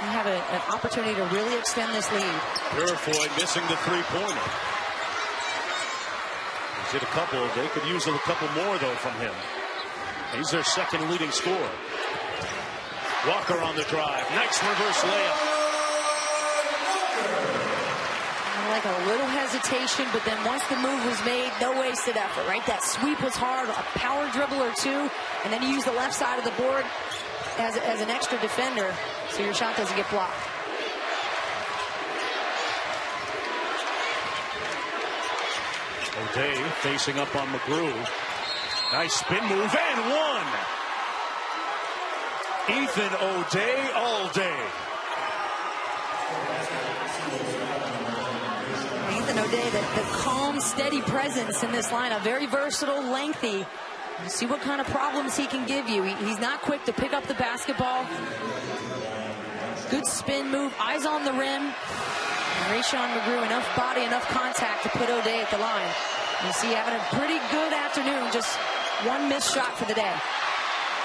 [SPEAKER 2] you have an opportunity to really extend this lead.
[SPEAKER 1] Puriefoy missing the three-pointer. He's hit a couple. They could use a couple more, though, from him. He's their second leading scorer. Walker on the drive. Nice reverse layup.
[SPEAKER 2] Like a little hesitation, but then once the move was made, no wasted effort, right? That sweep was hard, a power dribble or two, and then you use the left side of the board as an extra defender, so your shot doesn't get blocked.
[SPEAKER 1] O'Day facing up on McGrew. Nice spin move and one. Ethan O'Day all day.
[SPEAKER 2] Ethan O'Day, the calm, steady presence in this lineup. Very versatile, lengthy. You see what kind of problems he can give you. He's not quick to pick up the basketball. Good spin move, eyes on the rim. Rayshon McGrew, enough body, enough contact to put O'Day at the line. You see, having a pretty good afternoon, just one missed shot for the day.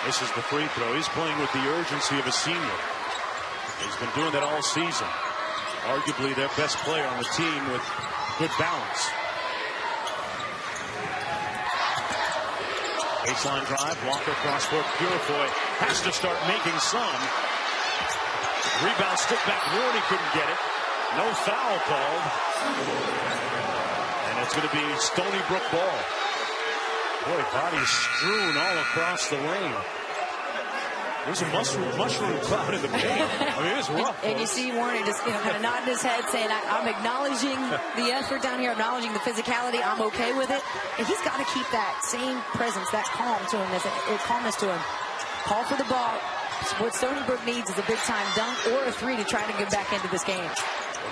[SPEAKER 1] This is the free throw. He's playing with the urgency of a senior. He's been doing that all season. Arguably their best player on the team with good balance. Baseline drive, Walker cross court, Puriefoy has to start making some. Rebound, stick back, Warney couldn't get it. No foul called. And it's going to be Stony Brook ball. Boy, bodies strewn all across the lane. There's a mushroom cloud in the paint. I mean, it's rough.
[SPEAKER 2] And you see Warney just kind of nodding his head, saying, I'm acknowledging the effort down here, acknowledging the physicality. I'm okay with it. And he's got to keep that same presence, that calm to him, calmness to him. Call for the ball. What Stony Brook needs is a big-time dunk or a three to try to get back into this game.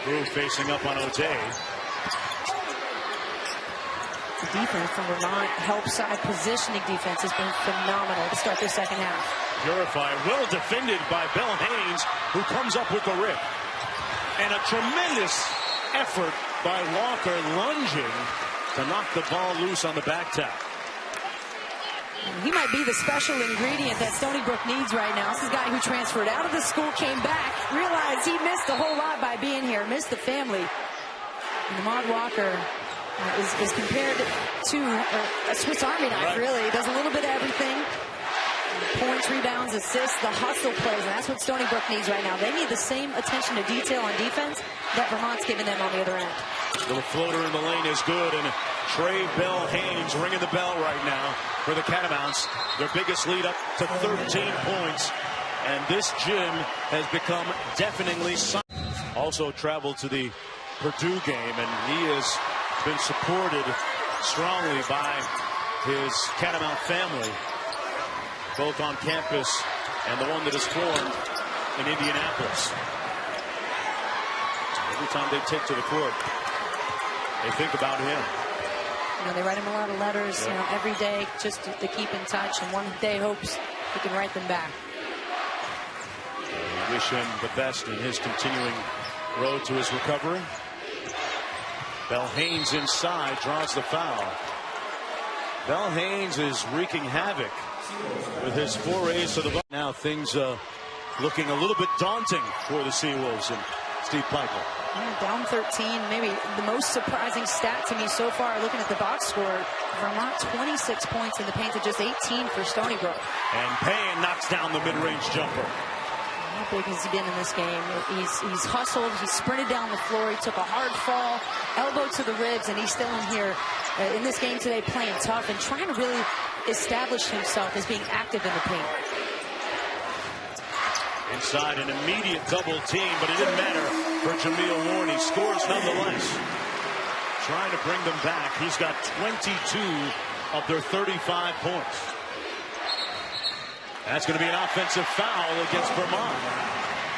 [SPEAKER 1] McGrew facing up on O'Day.
[SPEAKER 2] The defense from Vermont, help side positioning defense, has been phenomenal to start this second half.
[SPEAKER 1] Puriefoy, well defended by Bell Haynes, who comes up with the rip. And a tremendous effort by Walker, lunging to knock the ball loose on the back tap.
[SPEAKER 2] He might be the special ingredient that Stony Brook needs right now. This is a guy who transferred out of the school, came back, realized he missed a whole lot by being here, missed the family. And Ahmad Walker is compared to a Swiss Army knife, really. He does a little bit of everything. Points, rebounds, assists, the hustle plays, and that's what Stony Brook needs right now. They need the same attention to detail on defense that Vermont's giving them on the other end.
[SPEAKER 1] Little floater in the lane is good, and Trey Bell Haynes ringing the bell right now for the Catamounts. Their biggest lead up to 13 points, and this gym has become deafeningly silent. Also traveled to the Purdue game, and he has been supported strongly by his Catamount family, both on campus and the one that is formed in Indianapolis. Every time they take to the court, they think about him.
[SPEAKER 2] They write him a lot of letters, every day, just to keep in touch, and one day hopes he can write them back.
[SPEAKER 1] We wish him the best in his continuing road to his recovery. Bell Haynes inside, draws the foul. Bell Haynes is wreaking havoc with his forays to the ball. Now things looking a little bit daunting for the Seawolves and Steve Piper.
[SPEAKER 2] Down 13, maybe the most surprising stat to me so far, looking at the box score, Vermont 26 points in the paint to just 18 for Stony Brook.
[SPEAKER 1] And Payne knocks down the mid-range jumper.
[SPEAKER 2] How big has he been in this game? He's hustled, he sprinted down the floor, he took a hard fall, elbow to the ribs, and he's still in here in this game today playing tough and trying to really establish himself as being active in the paint.
[SPEAKER 1] Inside an immediate double team, but it didn't matter for Jameel Warney. Scores nonetheless. Trying to bring them back. He's got 22 of their 35 points. That's going to be an offensive foul against Vermont.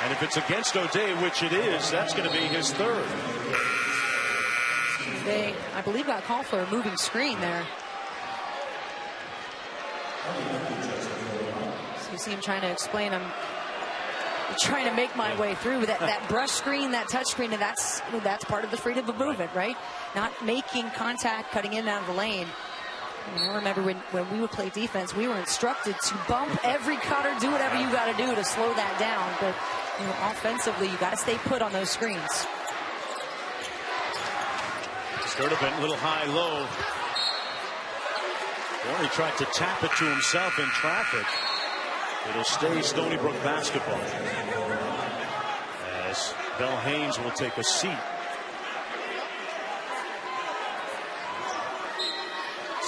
[SPEAKER 1] And if it's against O'Day, which it is, that's going to be his third.
[SPEAKER 2] They, I believe, got called for a moving screen there. So you see him trying to explain, I'm trying to make my way through that brush screen, that touch screen, and that's part of the freedom of movement, right? Not making contact, cutting in and out of the lane. I remember when we would play defense, we were instructed to bump every cutter, do whatever you got to do to slow that down. But offensively, you got to stay put on those screens.
[SPEAKER 1] Sturdivant, little high-low. Warney tried to tap it to himself in traffic. It'll stay Stony Brook basketball as Bell Haynes will take a seat.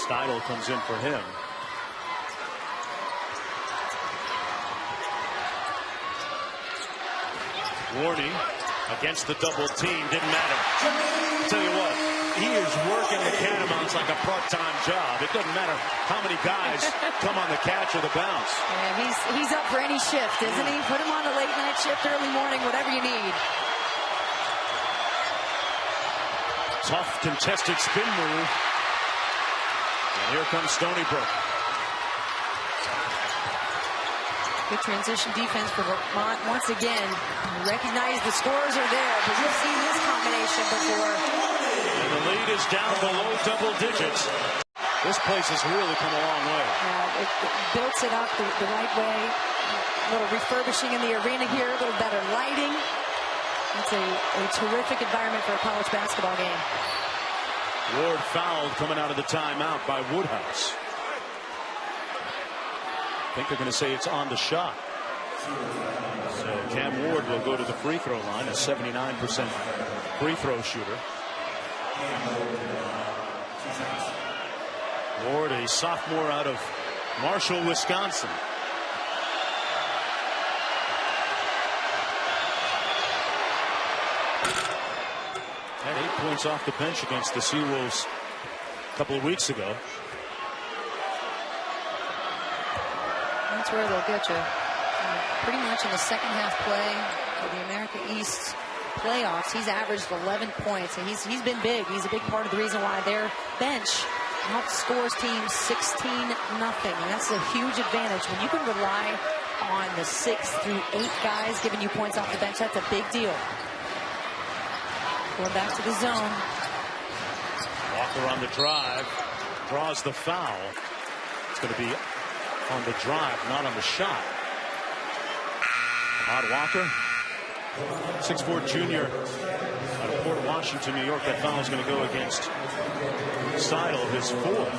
[SPEAKER 1] Steidel comes in for him. Warney against the double team, didn't matter. I'll tell you what, he is working the Catamounts like a part-time job. It doesn't matter how many guys come on the catch or the bounce.
[SPEAKER 2] Yeah, he's up for any shift, isn't he? Put him on a late night shift, early morning, whatever you need.
[SPEAKER 1] Tough contested spin move. And here comes Stony Brook.
[SPEAKER 2] Good transition defense for Vermont. Once again, recognize the scores are there, but we've seen this combination before.
[SPEAKER 1] And the lead is down below double digits. This place has really come a long way.
[SPEAKER 2] Yeah, it builds it up the right way. A little refurbishing in the arena here, a little better lighting. It's a terrific environment for a college basketball game.
[SPEAKER 1] Ward fouled coming out of the timeout by Woodhouse. I think they're going to say it's on the shot. So Cam Ward will go to the free throw line, a 79% free throw shooter. Ward, a sophomore out of Marshall, Wisconsin. Had 8 points off the bench against the Seawolves a couple of weeks ago.
[SPEAKER 2] That's where they'll get you. Pretty much in the second half play of the America East playoffs, he's averaged 11 points, and he's been big. He's a big part of the reason why their bench outscores teams 16-0, and that's a huge advantage. When you can rely on the 6 through 8 guys giving you points off the bench, that's a big deal. Going back to the zone.
[SPEAKER 1] Walker on the drive, draws the foul. It's going to be on the drive, not on the shot. Ahmad Walker, 6'4" junior out of Port Washington, New York. That foul is going to go against Seidel, his 4th.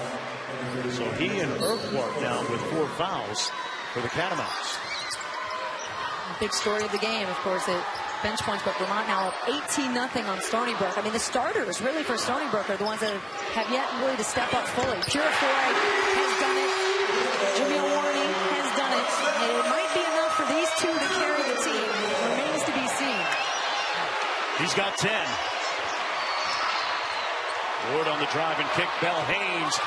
[SPEAKER 1] So he and Urquhart down with 4 fouls for the Catamounts.
[SPEAKER 2] Big story of the game, of course, that bench points, but Vermont now up 18-0 on Stony Brook. I mean, the starters really for Stony Brook are the ones that have yet really to step up fully. Puriefoy has done it. Jameel Warney has done it. And it might be enough for these two to carry the team. It remains to be seen.
[SPEAKER 1] He's got 10. Ward on the drive and kick. Bell Haynes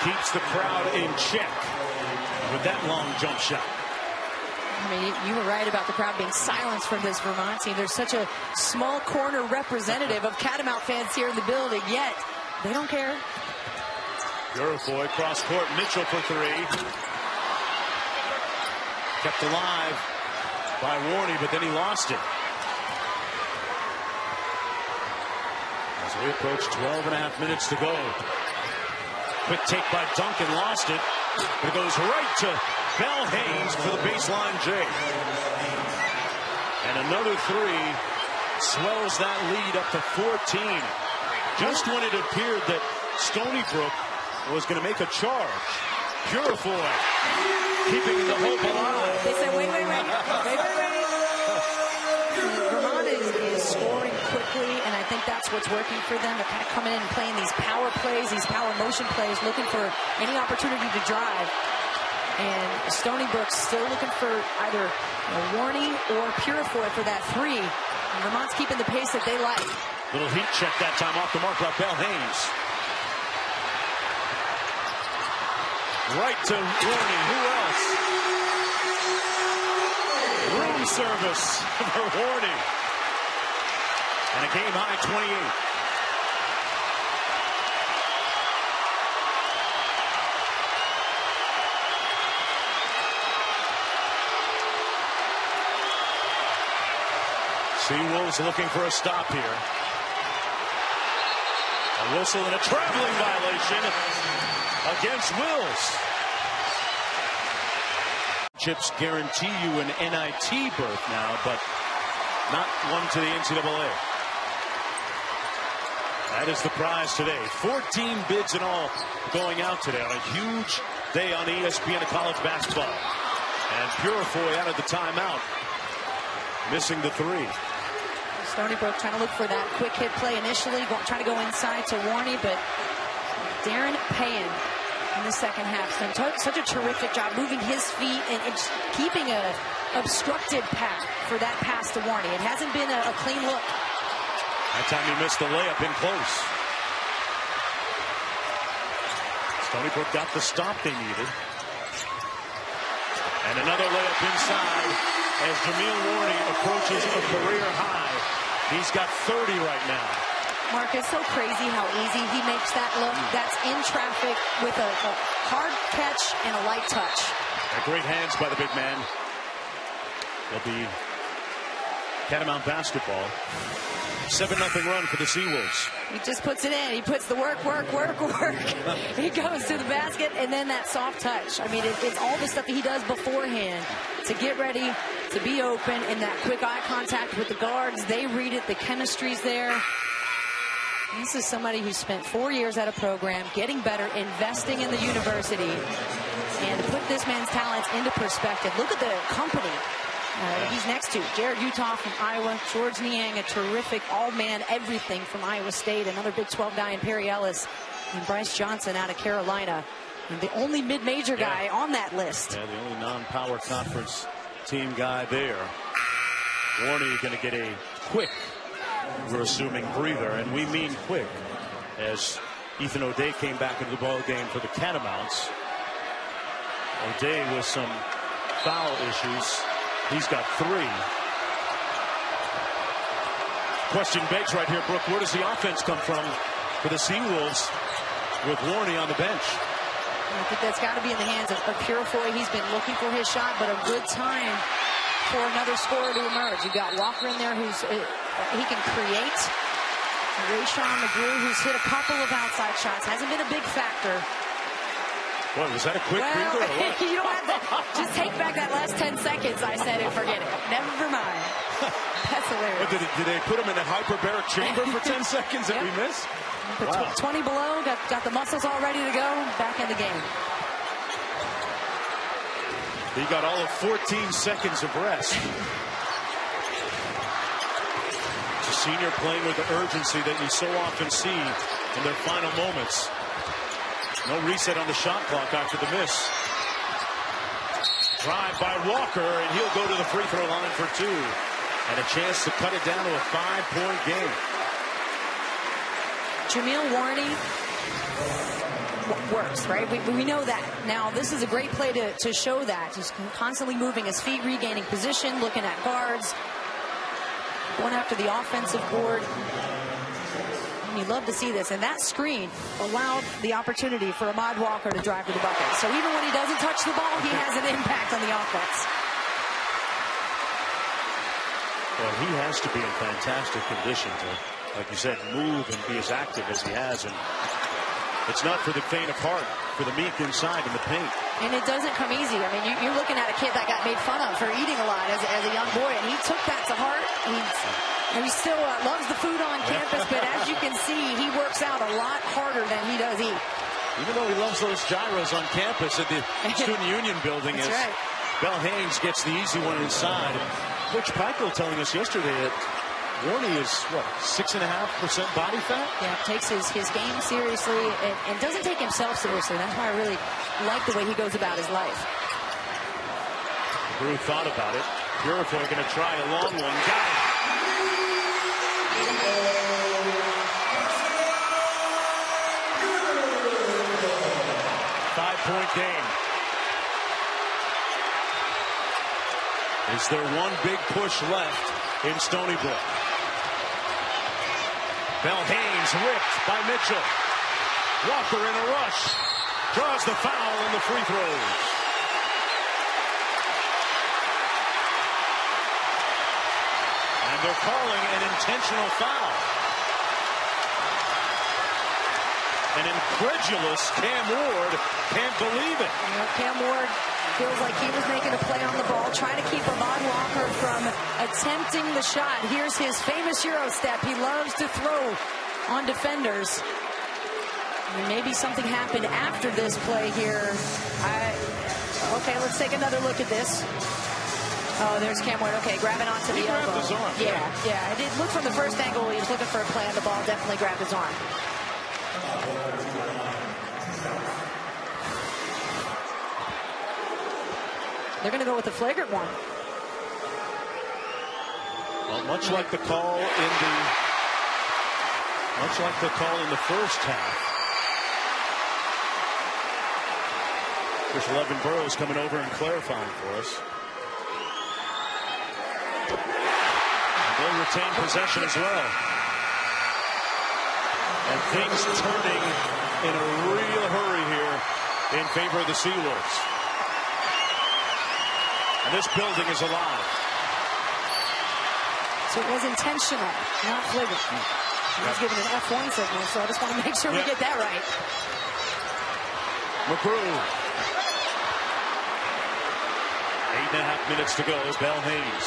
[SPEAKER 1] keeps the crowd in check with that long jump shot.
[SPEAKER 2] I mean, you were right about the crowd being silenced from this Vermont team. There's such a small corner representative of Catamount fans here in the building, yet they don't care.
[SPEAKER 1] Puriefoy cross court. Mitchell for 3. Kept alive by Warney, but then he lost it. As we approach 12.5 minutes to go. Quick take by Duncan, lost it. It goes right to Bell Haynes for the baseline J. And another 3 swells that lead up to 14. Just when it appeared that Stony Brook was going to make a charge, Puriefoy keeping the hope alive.
[SPEAKER 2] They said, wait. Vermont is scoring quickly, and I think that's what's working for them. They're kind of coming in and playing these power plays, these power motion plays, looking for any opportunity to drive. And Stony Brook's still looking for either Warney or Puriefoy for that 3. And Vermont's keeping the pace that they like.
[SPEAKER 1] Little heat check that time off the mark by Bell Haynes. Right to Warney. Who else? Room service for Warney. And a game high 28. Seawolves looking for a stop here. A whistle and a traveling violation against Wills. Chips guarantee you an NIT berth now, but not one to the NCAA. That is the prize today. 14 bids in all going out today on a huge day on ESPN of college basketball. And Puriefoy out of the timeout, missing the 3.
[SPEAKER 2] Stony Brook trying to look for that quick hit play initially, trying to go inside to Warney, but Darren Payan in the second half has done such a terrific job moving his feet and just keeping a obstructed path for that pass to Warney. It hasn't been a clean look.
[SPEAKER 1] That time he missed the layup in close. Stony Brook got the stop they needed. And another layup inside as Jameel Warney approaches a career high. He's got 30 right now.
[SPEAKER 2] Marcus, so crazy how easy he makes that look. That's in traffic with a hard catch and a light touch.
[SPEAKER 1] Great hands by the big man. It'll be Catamount basketball. 7-0 run for the Seawolves.
[SPEAKER 2] He just puts it in. He puts the work. He goes to the basket, and then that soft touch. I mean, it's all the stuff that he does beforehand to get ready, to be open, and that quick eye contact with the guards. They read it. The chemistry's there. This is somebody who spent 4 years at a program, getting better, investing in the university, and to put this man's talents into perspective. Look at the company he's next to. Jared Utah from Iowa, George Niang, a terrific all-man everything from Iowa State, another Big 12 guy in Perry Ellis, and Bryce Johnson out of Carolina, and the only mid-major guy on that list.
[SPEAKER 1] Yeah, the only non-power conference team guy there. Warney going to get a quick, we're assuming, breather, and we mean quick, as Ethan O'Day came back into the ball game for the Catamounts. O'Day with some foul issues. He's got 3. Question begs right here, Brooke, where does the offense come from for the Seawolves with Warney on the bench?
[SPEAKER 2] I think that's got to be in the hands of Puriefoy. He's been looking for his shot, but a good time for another scorer to emerge. You've got Walker in there who's he can create. Rayshawn McGrew, who's hit a couple of outside shots, hasn't been a big factor.
[SPEAKER 1] What, was that a quick breather or what?
[SPEAKER 2] You don't have to just take back that last 10 seconds I said and forget it. Never mind. That's hilarious.
[SPEAKER 1] What, did they put him in a hyperbaric chamber for 10 seconds that we missed?
[SPEAKER 2] Wow. 20 below, got the muscles all ready to go, back in the game.
[SPEAKER 1] He got all of 14 seconds of rest. It's a senior playing with the urgency that you so often see in their final moments. No reset on the shot clock after the miss. Drive by Walker, and he'll go to the free throw line for 2. And a chance to cut it down to a 5-point game.
[SPEAKER 2] Jameel Warney works, right? We know that. Now, this is a great play to show that. Just constantly moving his feet, regaining position, looking at guards, going after the offensive board. You love to see this, and that screen allowed the opportunity for Ahmad Walker to drive to the bucket. So even when he doesn't touch the ball, he has an impact on the offense.
[SPEAKER 1] Well, he has to be in fantastic condition to, like you said, move and be as active as he has. And it's not for the faint of heart, for the meek inside in the paint.
[SPEAKER 2] And it doesn't come easy. I mean, you're looking at a kid that got made fun of for eating a lot as a young boy, and he took that to heart. He still loves the food on campus, but as you can see, he works out a lot harder than he does eat.
[SPEAKER 1] Even though he loves those gyros on campus at the Student Union building, as
[SPEAKER 2] right.
[SPEAKER 1] Bell Haynes gets the easy one inside. Coach Peichel telling us yesterday that Warney is, what, 6.5% body fat?
[SPEAKER 2] Yeah, takes his game seriously and doesn't take himself seriously. That's why I really like the way he goes about his life.
[SPEAKER 1] Brew thought about it. Puriefoy going to try a long one. Got it. 5-point game. Is there one big push left in Stony Brook? Bell Haynes ripped by Mitchell. Walker in a rush. Draws the foul and the free throws. And they're calling an intentional foul. An incredulous Cam Ward can't believe it.
[SPEAKER 2] You know, Cam Ward feels like he was making a play on the ball, trying to keep Ahmad Walker from attempting the shot. Here's his famous Euro step. He loves to throw on defenders. And maybe something happened after this play here. Okay, let's take another look at this. Oh, there's Cam Ward. Okay, grabbing onto the elbow.
[SPEAKER 1] His arm.
[SPEAKER 2] Yeah. It did look from the first angle. He was looking for a play on the ball. Definitely grabbed his arm. They're going to go with the flagrant one.
[SPEAKER 1] Well, much like the call in the first half. Chris Levin Burrows coming over and clarifying for us. And they'll retain possession as well. And things turning in a real hurry here in favor of the Seawolves. And this building is alive.
[SPEAKER 2] So it was intentional, not flagrant. He was given an F1 signal, so I just want to make sure we get that right.
[SPEAKER 1] McGrew. 8.5 minutes to go. Bell Haynes.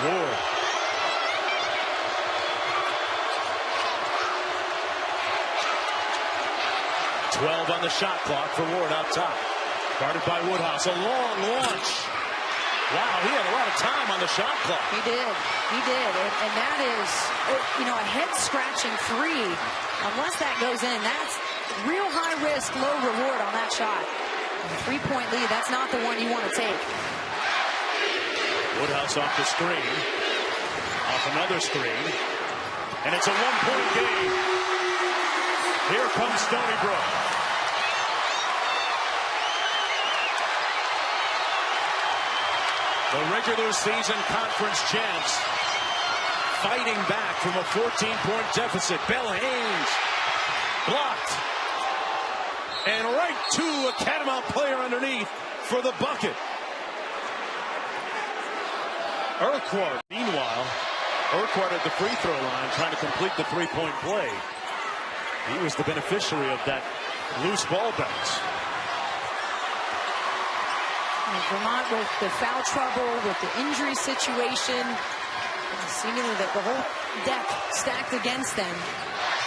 [SPEAKER 1] Ward. .12 on the shot clock for Ward up top. Guarded by Woodhouse. A long launch. Wow, he had a lot of time on the shot clock.
[SPEAKER 2] He did. He did. And that is, you know, a head-scratching three. Unless that goes in, that's real high risk, low reward on that shot. A 3-point lead, that's not the one you want to take.
[SPEAKER 1] Woodhouse off the screen. Off another screen. And it's a 1-point game. Here comes Stony Brook. The regular season conference champs fighting back from a 14-point deficit. Bell Haynes blocked. And right to a Catamount player underneath for the bucket. Urquhart. Meanwhile, Urquhart at the free throw line trying to complete the 3-point play. He was the beneficiary of that loose ball bounce.
[SPEAKER 2] Vermont with the foul trouble, with the injury situation, seemingly the whole deck stacked against them.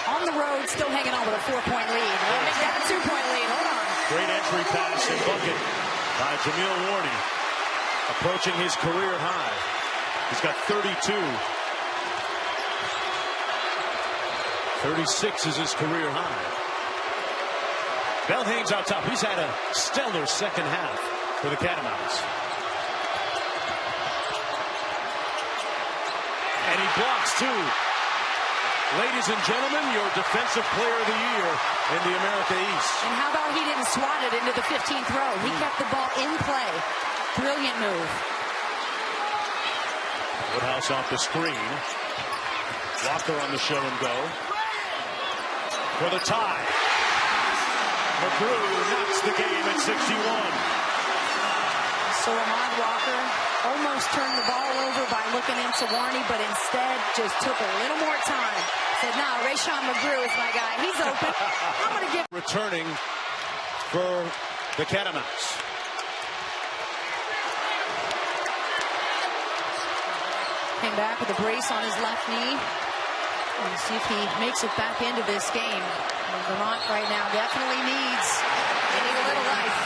[SPEAKER 2] On the road, still hanging on with a 4-point lead. They'll make that a 2-point lead. Hold on.
[SPEAKER 1] Great entry pass and bucket by Jameel Warney, approaching his career high. He's got 32. 36 is his career high. Bell Haynes out top. He's had a stellar second half for the Catamounts. And he blocks too. Ladies and gentlemen, your defensive player of the year in the America East.
[SPEAKER 2] And how about he didn't swat it into the 15th row? He kept the ball in play. Brilliant move.
[SPEAKER 1] Woodhouse off the screen. Walker on the show and go. For the tie. McGrew knocks the game at 61.
[SPEAKER 2] So Ahmad Walker almost turned the ball over by looking into Warney, but instead just took a little more time. Said, nah, Rayshon McGrew is my guy. He's open. I'm going to give.
[SPEAKER 1] Returning for the Catamounts.
[SPEAKER 2] Came back with a brace on his left knee. And see if he makes it back into this game. And Vermont right now definitely needs a little life.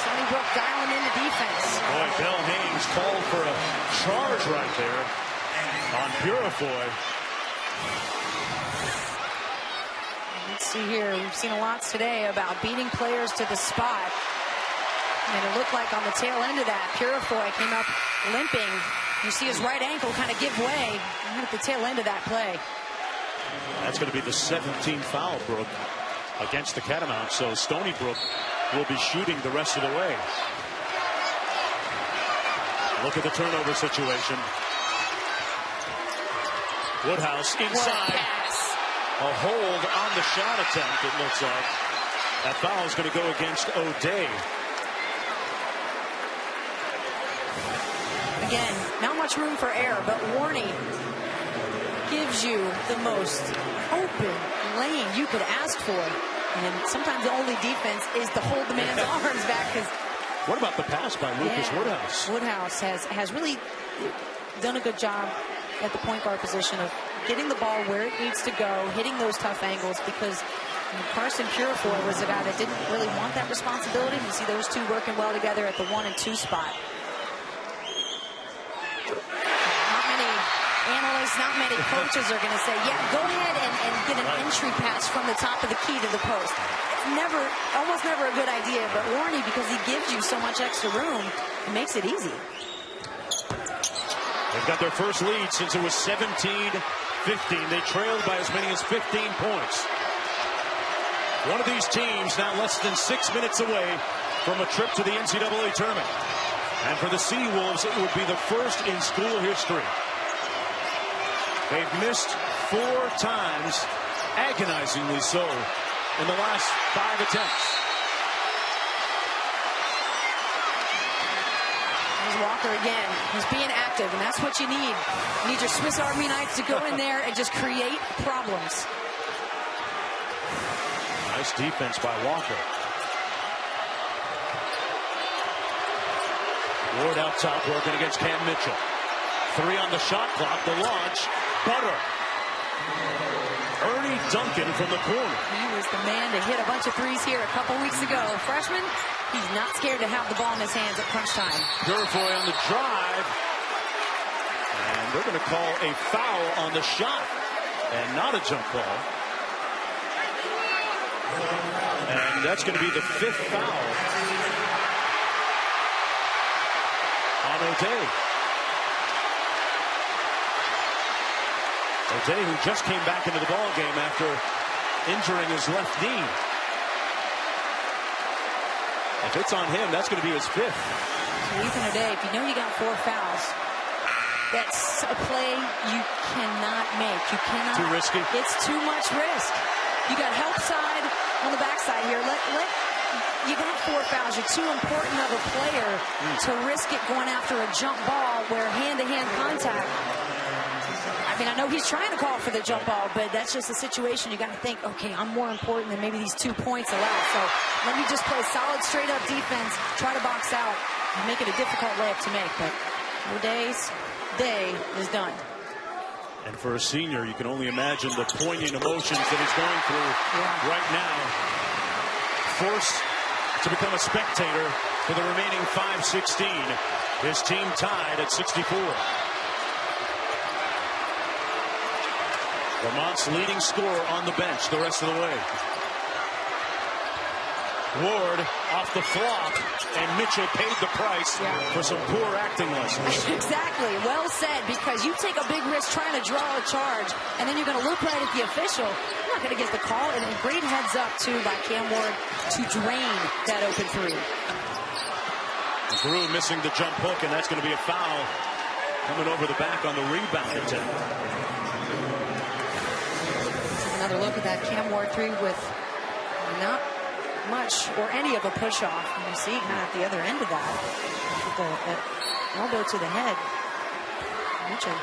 [SPEAKER 2] Stony Brook dialing in the defense.
[SPEAKER 1] Boy, Bell Haynes called for a charge right there on Puriefoy.
[SPEAKER 2] Let's see here. We've seen a lot today about beating players to the spot. And it looked like on the tail end of that, Puriefoy came up limping. You see his right ankle kind of give way right at the tail end of that play.
[SPEAKER 1] That's going to be the 17th foul, Brook, against the Catamounts. So Stony Brook will be shooting the rest of the way. Look at the turnover situation. Woodhouse inside. A hold on the shot attempt, it looks like. That foul is going to go against O'Day.
[SPEAKER 2] Again, not much room for error, but Warney gives you the most open lane you could ask for. And sometimes the only defense is to hold the man's arms back.
[SPEAKER 1] What about the pass by Lucas Woodhouse?
[SPEAKER 2] Woodhouse has really done a good job at the point guard position of getting the ball where it needs to go, hitting those tough angles, because Carson Puriefoy was a guy that didn't really want that responsibility. You see those two working well together at the 1 and 2 spot. Analysts, not many coaches are going to say, yeah, go ahead and get an entry pass from the top of the key to the post. It's almost never a good idea, but Warney, because he gives you so much extra room, it makes it easy.
[SPEAKER 1] They've got their first lead since it was 17-15. They trailed by as many as 15 points. One of these teams now less than 6 minutes away from a trip to the NCAA tournament. And for the Seawolves, it would be the first in school history. They've missed 4 times, agonizingly so, in the last 5 attempts.
[SPEAKER 2] There's Walker again. He's being active, and that's what you need. You need your Swiss Army knife to go in there and just create problems.
[SPEAKER 1] Nice defense by Walker. Ward out top working against Cam Mitchell. 3 on the shot clock. The launch. Butter. Ernie Duncan from the corner.
[SPEAKER 2] He was the man to hit a bunch of threes here a couple weeks ago. Freshman, he's not scared to have the ball in his hands at crunch time.
[SPEAKER 1] Puriefoy on the drive. And they're going to call a foul on the shot. And not a jump ball. And that's going to be the 5th foul on O'Day. O'Day, who just came back into the ball game after injuring his left knee. If it's on him, that's going to be his 5th.
[SPEAKER 2] So Ethan O'Day, if you know you got 4 fouls, that's a play you cannot make. You cannot.
[SPEAKER 1] Too risky.
[SPEAKER 2] It's too much risk. You got help side on the backside here. You got 4 fouls. You're too important of a player to risk it going after a jump ball where hand-to-hand contact. I mean, I know he's trying to call for the jump ball, but that's just a situation you got to think, okay, I'm more important than maybe these 2 points allow. So let me just play solid, straight-up defense, try to box out, and make it a difficult layup to make. But O'Day's day is done.
[SPEAKER 1] And for a senior, you can only imagine the poignant emotions that he's going through right now. Forced to become a spectator for the remaining 5:16. His team tied at 64. Vermont's leading scorer on the bench the rest of the way. Ward off the flop, and Mitchell paid the price for some poor acting lessons.
[SPEAKER 2] Exactly. Well said, because you take a big risk trying to draw a charge, and then you're going to look right at the official. You're not going to get the call, and a great heads up, too, by Cam Ward to drain that open 3.
[SPEAKER 1] Drew missing the jump hook, and that's going to be a foul coming over the back on the rebound attempt.
[SPEAKER 2] Another look at that Cam Ward 3 with not much or any of a push-off. And you see kind of at the other end of that, with the elbow to the head. Mitchell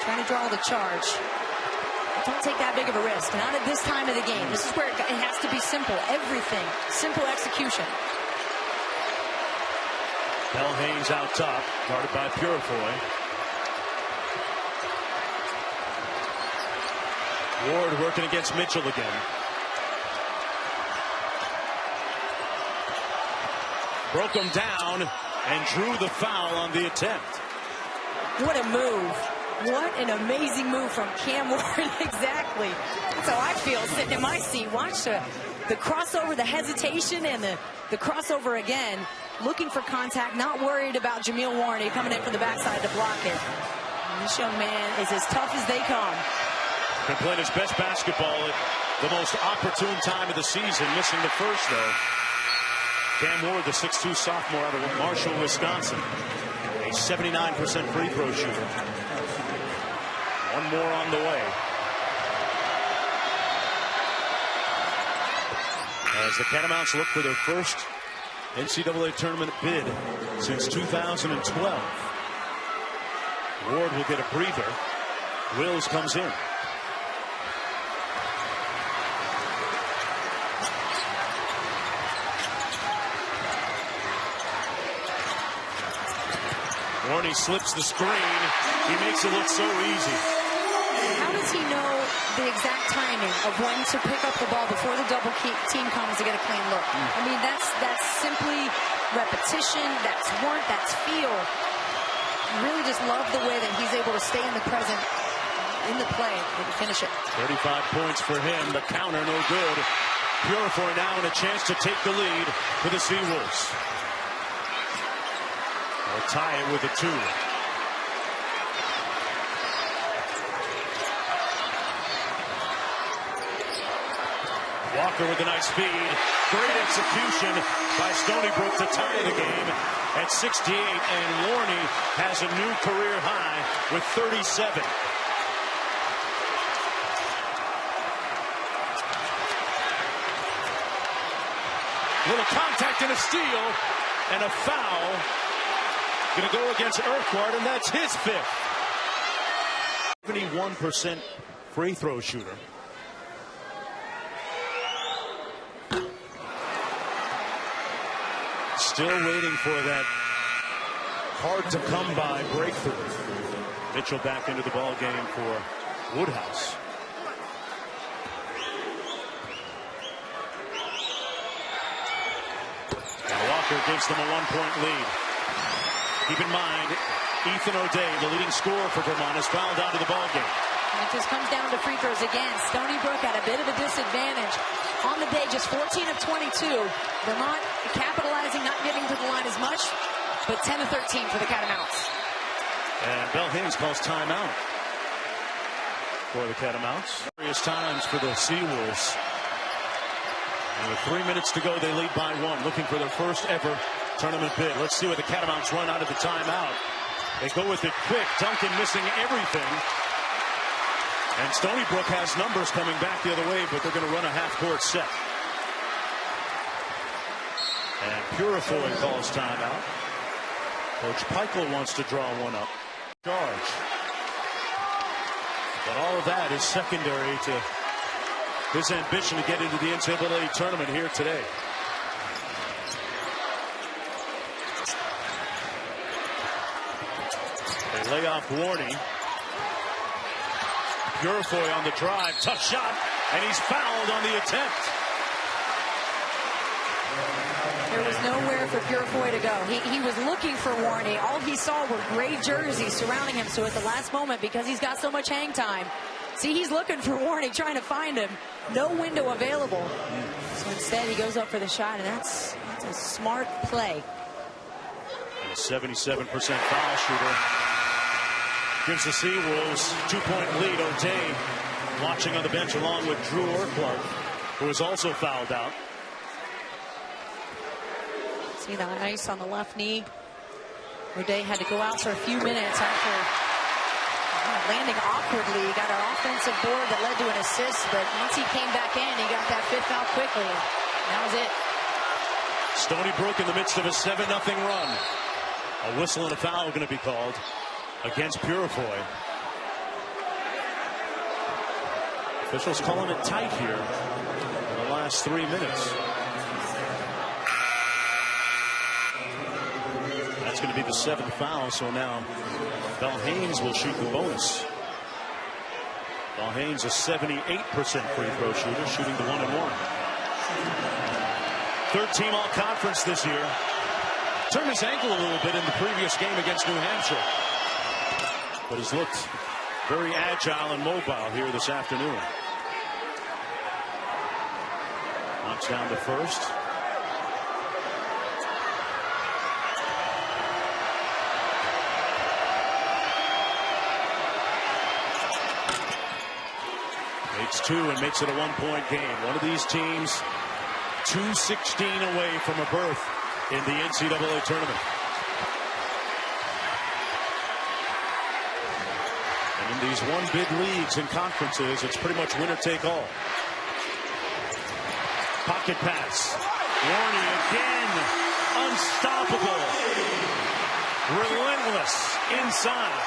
[SPEAKER 2] trying to draw the charge. Don't take that big of a risk. Not at this time of the game. This is where it has to be simple. Everything. Simple execution.
[SPEAKER 1] Bell Haynes out top, guarded by Puriefoy. Ward working against Mitchell again. Broke him down and drew the foul on the attempt.
[SPEAKER 2] What a move. What an amazing move from Cam Ward. Exactly. That's how I feel sitting in my seat. Watch the crossover, the hesitation, and the crossover again. Looking for contact, not worried about Jameel Warney coming in from the backside to block it. And this young man is as tough as they come.
[SPEAKER 1] Been playing his best basketball at the most opportune time of the season. Missing the first, though. Cam Ward, the 6'2 sophomore out of Marshall, Wisconsin. A 79% free throw shooter. One more on the way. As the Catamounts look for their first NCAA tournament bid since 2012. Ward will get a breather. Wills comes in. Warney slips the screen. He makes it look so easy.
[SPEAKER 2] How does he know the exact timing of when to pick up the ball before the double team comes to get a clean look? I mean, that's simply repetition, that's work, that's feel. I really just love the way that he's able to stay in the present, in the play, and finish it.
[SPEAKER 1] 35 points for him. The counter no good. Puriefoy now and a chance to take the lead for the Seawolves. They'll tie it with a 2. Walker with a nice feed. great execution by Stony Brook to tie the game at 68, and Warney has a new career high with 37. Little contact and a steal and a foul. Going to go against Urquhart, and that's his fifth. 71% free throw shooter. Still waiting for that hard to come by breakthrough. Mitchell back into the ball game for Woodhouse. And Walker gives them a 1-point lead. Keep in mind, Ethan O'Day, the leading scorer for Vermont, is fouled out of the ball game.
[SPEAKER 2] And it just comes down to free throws again. Stony Brook had a bit of a disadvantage on the day, just 14 of 22. Vermont capitalizing, not getting to the line as much, but 10 of 13 for the Catamounts.
[SPEAKER 1] And Bell Haynes calls timeout for the Catamounts. Various times for the Seawolves. And with 3 minutes to go, they lead by 1, looking for their first ever tournament bid. Let's see what the Catamounts run out of the timeout. They go with it quick. Duncan missing everything. And Stony Brook has numbers coming back the other way, but they're going to run a half-court set. And Puriefoy calls timeout. Coach Peichel wants to draw one up. Charge. But all of that is secondary to his ambition to get into the NCAA tournament here today. They lay off Warney. Puriefoy on the drive. Tough shot. And he's fouled on the attempt.
[SPEAKER 2] There was nowhere for Puriefoy to go. He was looking for Warney. All he saw were gray jerseys surrounding him. So at the last moment, because he's got so much hang time, see, he's looking for Warney, trying to find him. No window available. So instead, he goes up for the shot, and that's a smart play.
[SPEAKER 1] And a 77% foul shooter gives the Seawolves 2-point lead. O'Day watching on the bench along with Drew Urquhart, who is also fouled out.
[SPEAKER 2] See the ice on the left knee. O'Day had to go out for a few minutes after landing awkwardly. He got an offensive board that led to an assist, but once he came back in, he got that fifth out quickly. That was it.
[SPEAKER 1] Stony Brook in the midst of a 7-0 run. A whistle and a foul going to be called against Puriefoy. Officials calling it tight here in the last 3 minutes. That's going to be the 7th foul, so now Bell Haynes will shoot the bonus. Bell Haynes, a 78% free throw shooter, shooting the 1-and-1. Third team all-conference this year. Turned his ankle a little bit in the previous game against New Hampshire, but has looked very agile and mobile here this afternoon. Knocks down the first. Makes 2 and makes it a 1-point game. One of these teams 2-16 away from a berth in the NCAA tournament. And in these one-bid leagues and conferences, it's pretty much winner take all. Pocket pass. Warney again. Unstoppable. Relentless inside.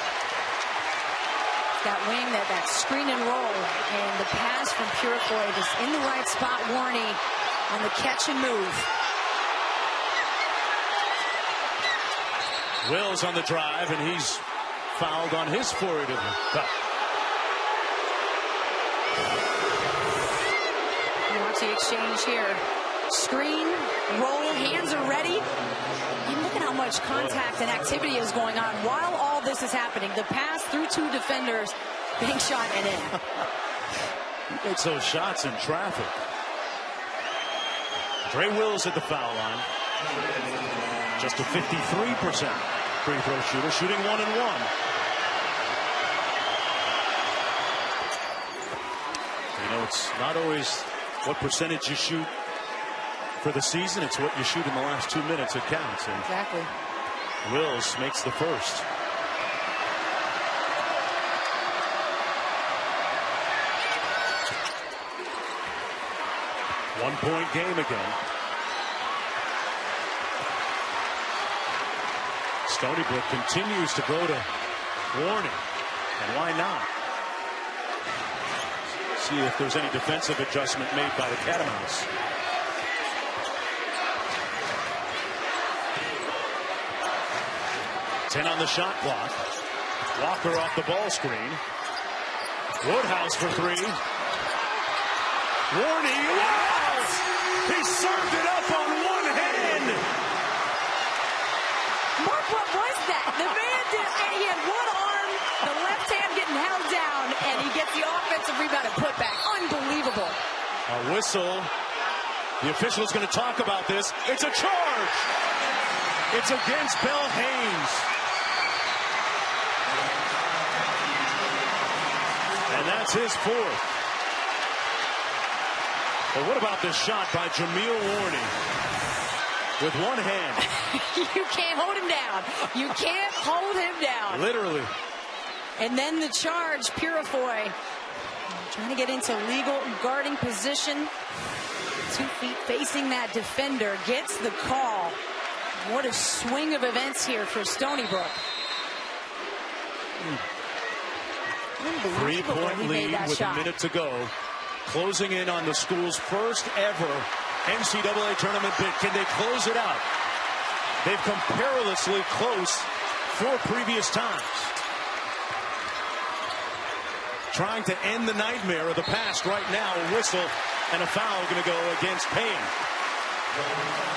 [SPEAKER 2] That wing, that screen and roll, and the pass from Puriefoy just in the right spot. Warney on the catch and move.
[SPEAKER 1] Wills on the drive, and he's fouled on his forehead of the cup.
[SPEAKER 2] Watch the exchange here. Screen, roll, hands are ready. And look at how much contact and activity is going on while all this is happening. The pass through 2 defenders, being shot and in.
[SPEAKER 1] He makes those shots in traffic. Dre Wills at the foul line. Just a 53% free throw shooter, shooting 1-and-1. You know, it's not always what percentage you shoot for the season. It's what you shoot in the last 2 minutes that counts. And
[SPEAKER 2] exactly.
[SPEAKER 1] Wills makes the first. One-point game again. Stony Brook continues to go to warning. And why not? See if there's any defensive adjustment made by the Catamounts. Ten on the shot clock. Walker off the ball screen. Woodhouse for three. Warney, wow! He served it up on one hand.
[SPEAKER 2] Mark, what was that? The man did, and he had one arm, the left hand getting held down, and he gets the offensive rebound and put back. Unbelievable.
[SPEAKER 1] A whistle. The official is going to talk about this. It's a charge. It's against Bell Haynes. And that's his fourth. But what about this shot by Jameel Warney? With one hand.
[SPEAKER 2] You can't hold him down. You can't hold him down.
[SPEAKER 1] Literally.
[SPEAKER 2] And then the charge, Puriefoy trying to get into legal guarding position. 2 feet facing that defender. Gets the call. What a swing of events here for Stony Brook.
[SPEAKER 1] 3-point lead with a minute to go. Closing in on the school's first ever NCAA tournament bid. Can they close it out? They've come perilously close 4 previous times. Trying to end the nightmare of the past right now. A whistle and a foul going to go against Payne.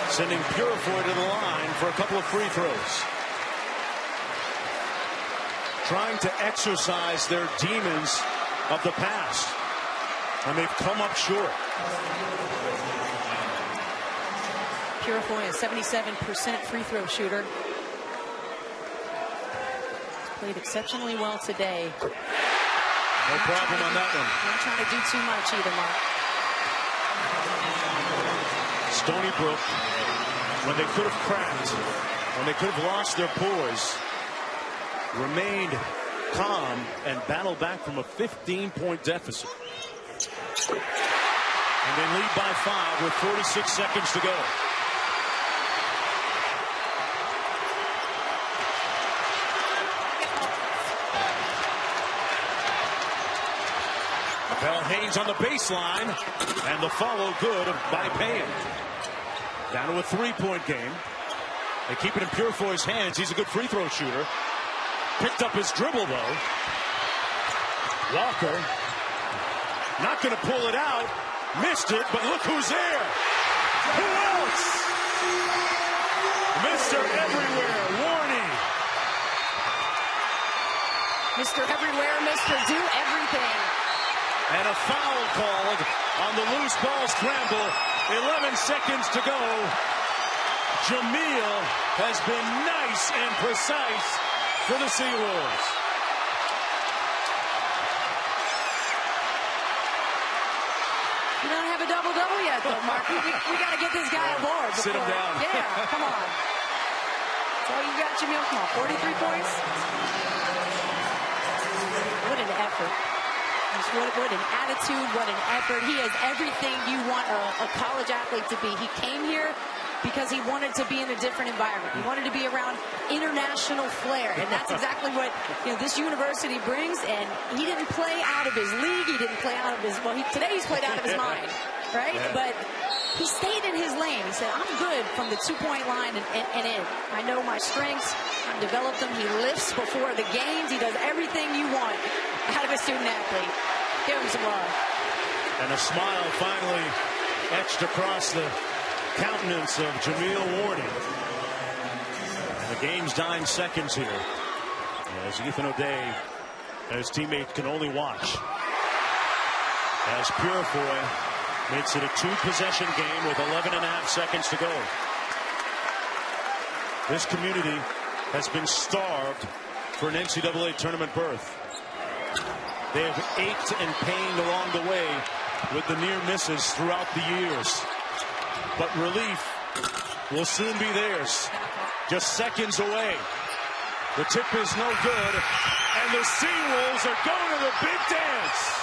[SPEAKER 1] Sending Puriefoy to the line for a couple of free throws. Trying to exercise their demons of the past. And they've come up short.
[SPEAKER 2] Puriefoy, a 77% free throw shooter. He's played exceptionally well today.
[SPEAKER 1] No problem on that one.
[SPEAKER 2] Not trying to do too much either, Mark.
[SPEAKER 1] Stony Brook, when they could have cracked, when they could have lost their poise, remained calm and battled back from a 15-point deficit. And they lead by 5 with 46 seconds to go. Bell Haynes on the baseline, and the follow good by Payne. Down to a 3-point game. They keep it in Puriefoy's hands. He's a good free throw shooter. Picked up his dribble, though. Walker not going to pull it out. Missed it, but look who's there. Who else? Mr. Everywhere, Warney.
[SPEAKER 2] Mr. Everywhere, Mr. Do Everything.
[SPEAKER 1] And a foul called on the loose ball scramble. 11 seconds to go. Jameel has been nice and precise for the Seawolves.
[SPEAKER 2] You don't have a double-double yet, though, Mark. We got to get this guy aboard.
[SPEAKER 1] Sit him down.
[SPEAKER 2] Yeah, come on. That's all you got, Jameel. Come on, 43 points. What an effort. What an attitude, what an effort. He has everything you want a college athlete to be. He came here because he wanted to be in a different environment. He wanted to be around international flair, and that's exactly what this university brings. And he didn't play out of his league. He didn't play out of his today he's played out of his mind, right? Yeah. But he stayed in his lane. He said, "I'm good from the 2-point line and in. I know my strengths. I developed them. He lifts before the games. He does everything you want out of a student athlete. Give him some love."
[SPEAKER 1] And a smile finally etched across the countenance of Jameel Warney. And the game's dying seconds here, as Ethan O'Day and his teammates can only watch as Puriefoy makes it a 2-possession game with 11.5 seconds to go. This community has been starved for an NCAA tournament berth. They have ached and pained along the way with the near misses throughout the years. but relief will soon be theirs. Just seconds away. The tip is no good, and the Seawolves are going to the big dance.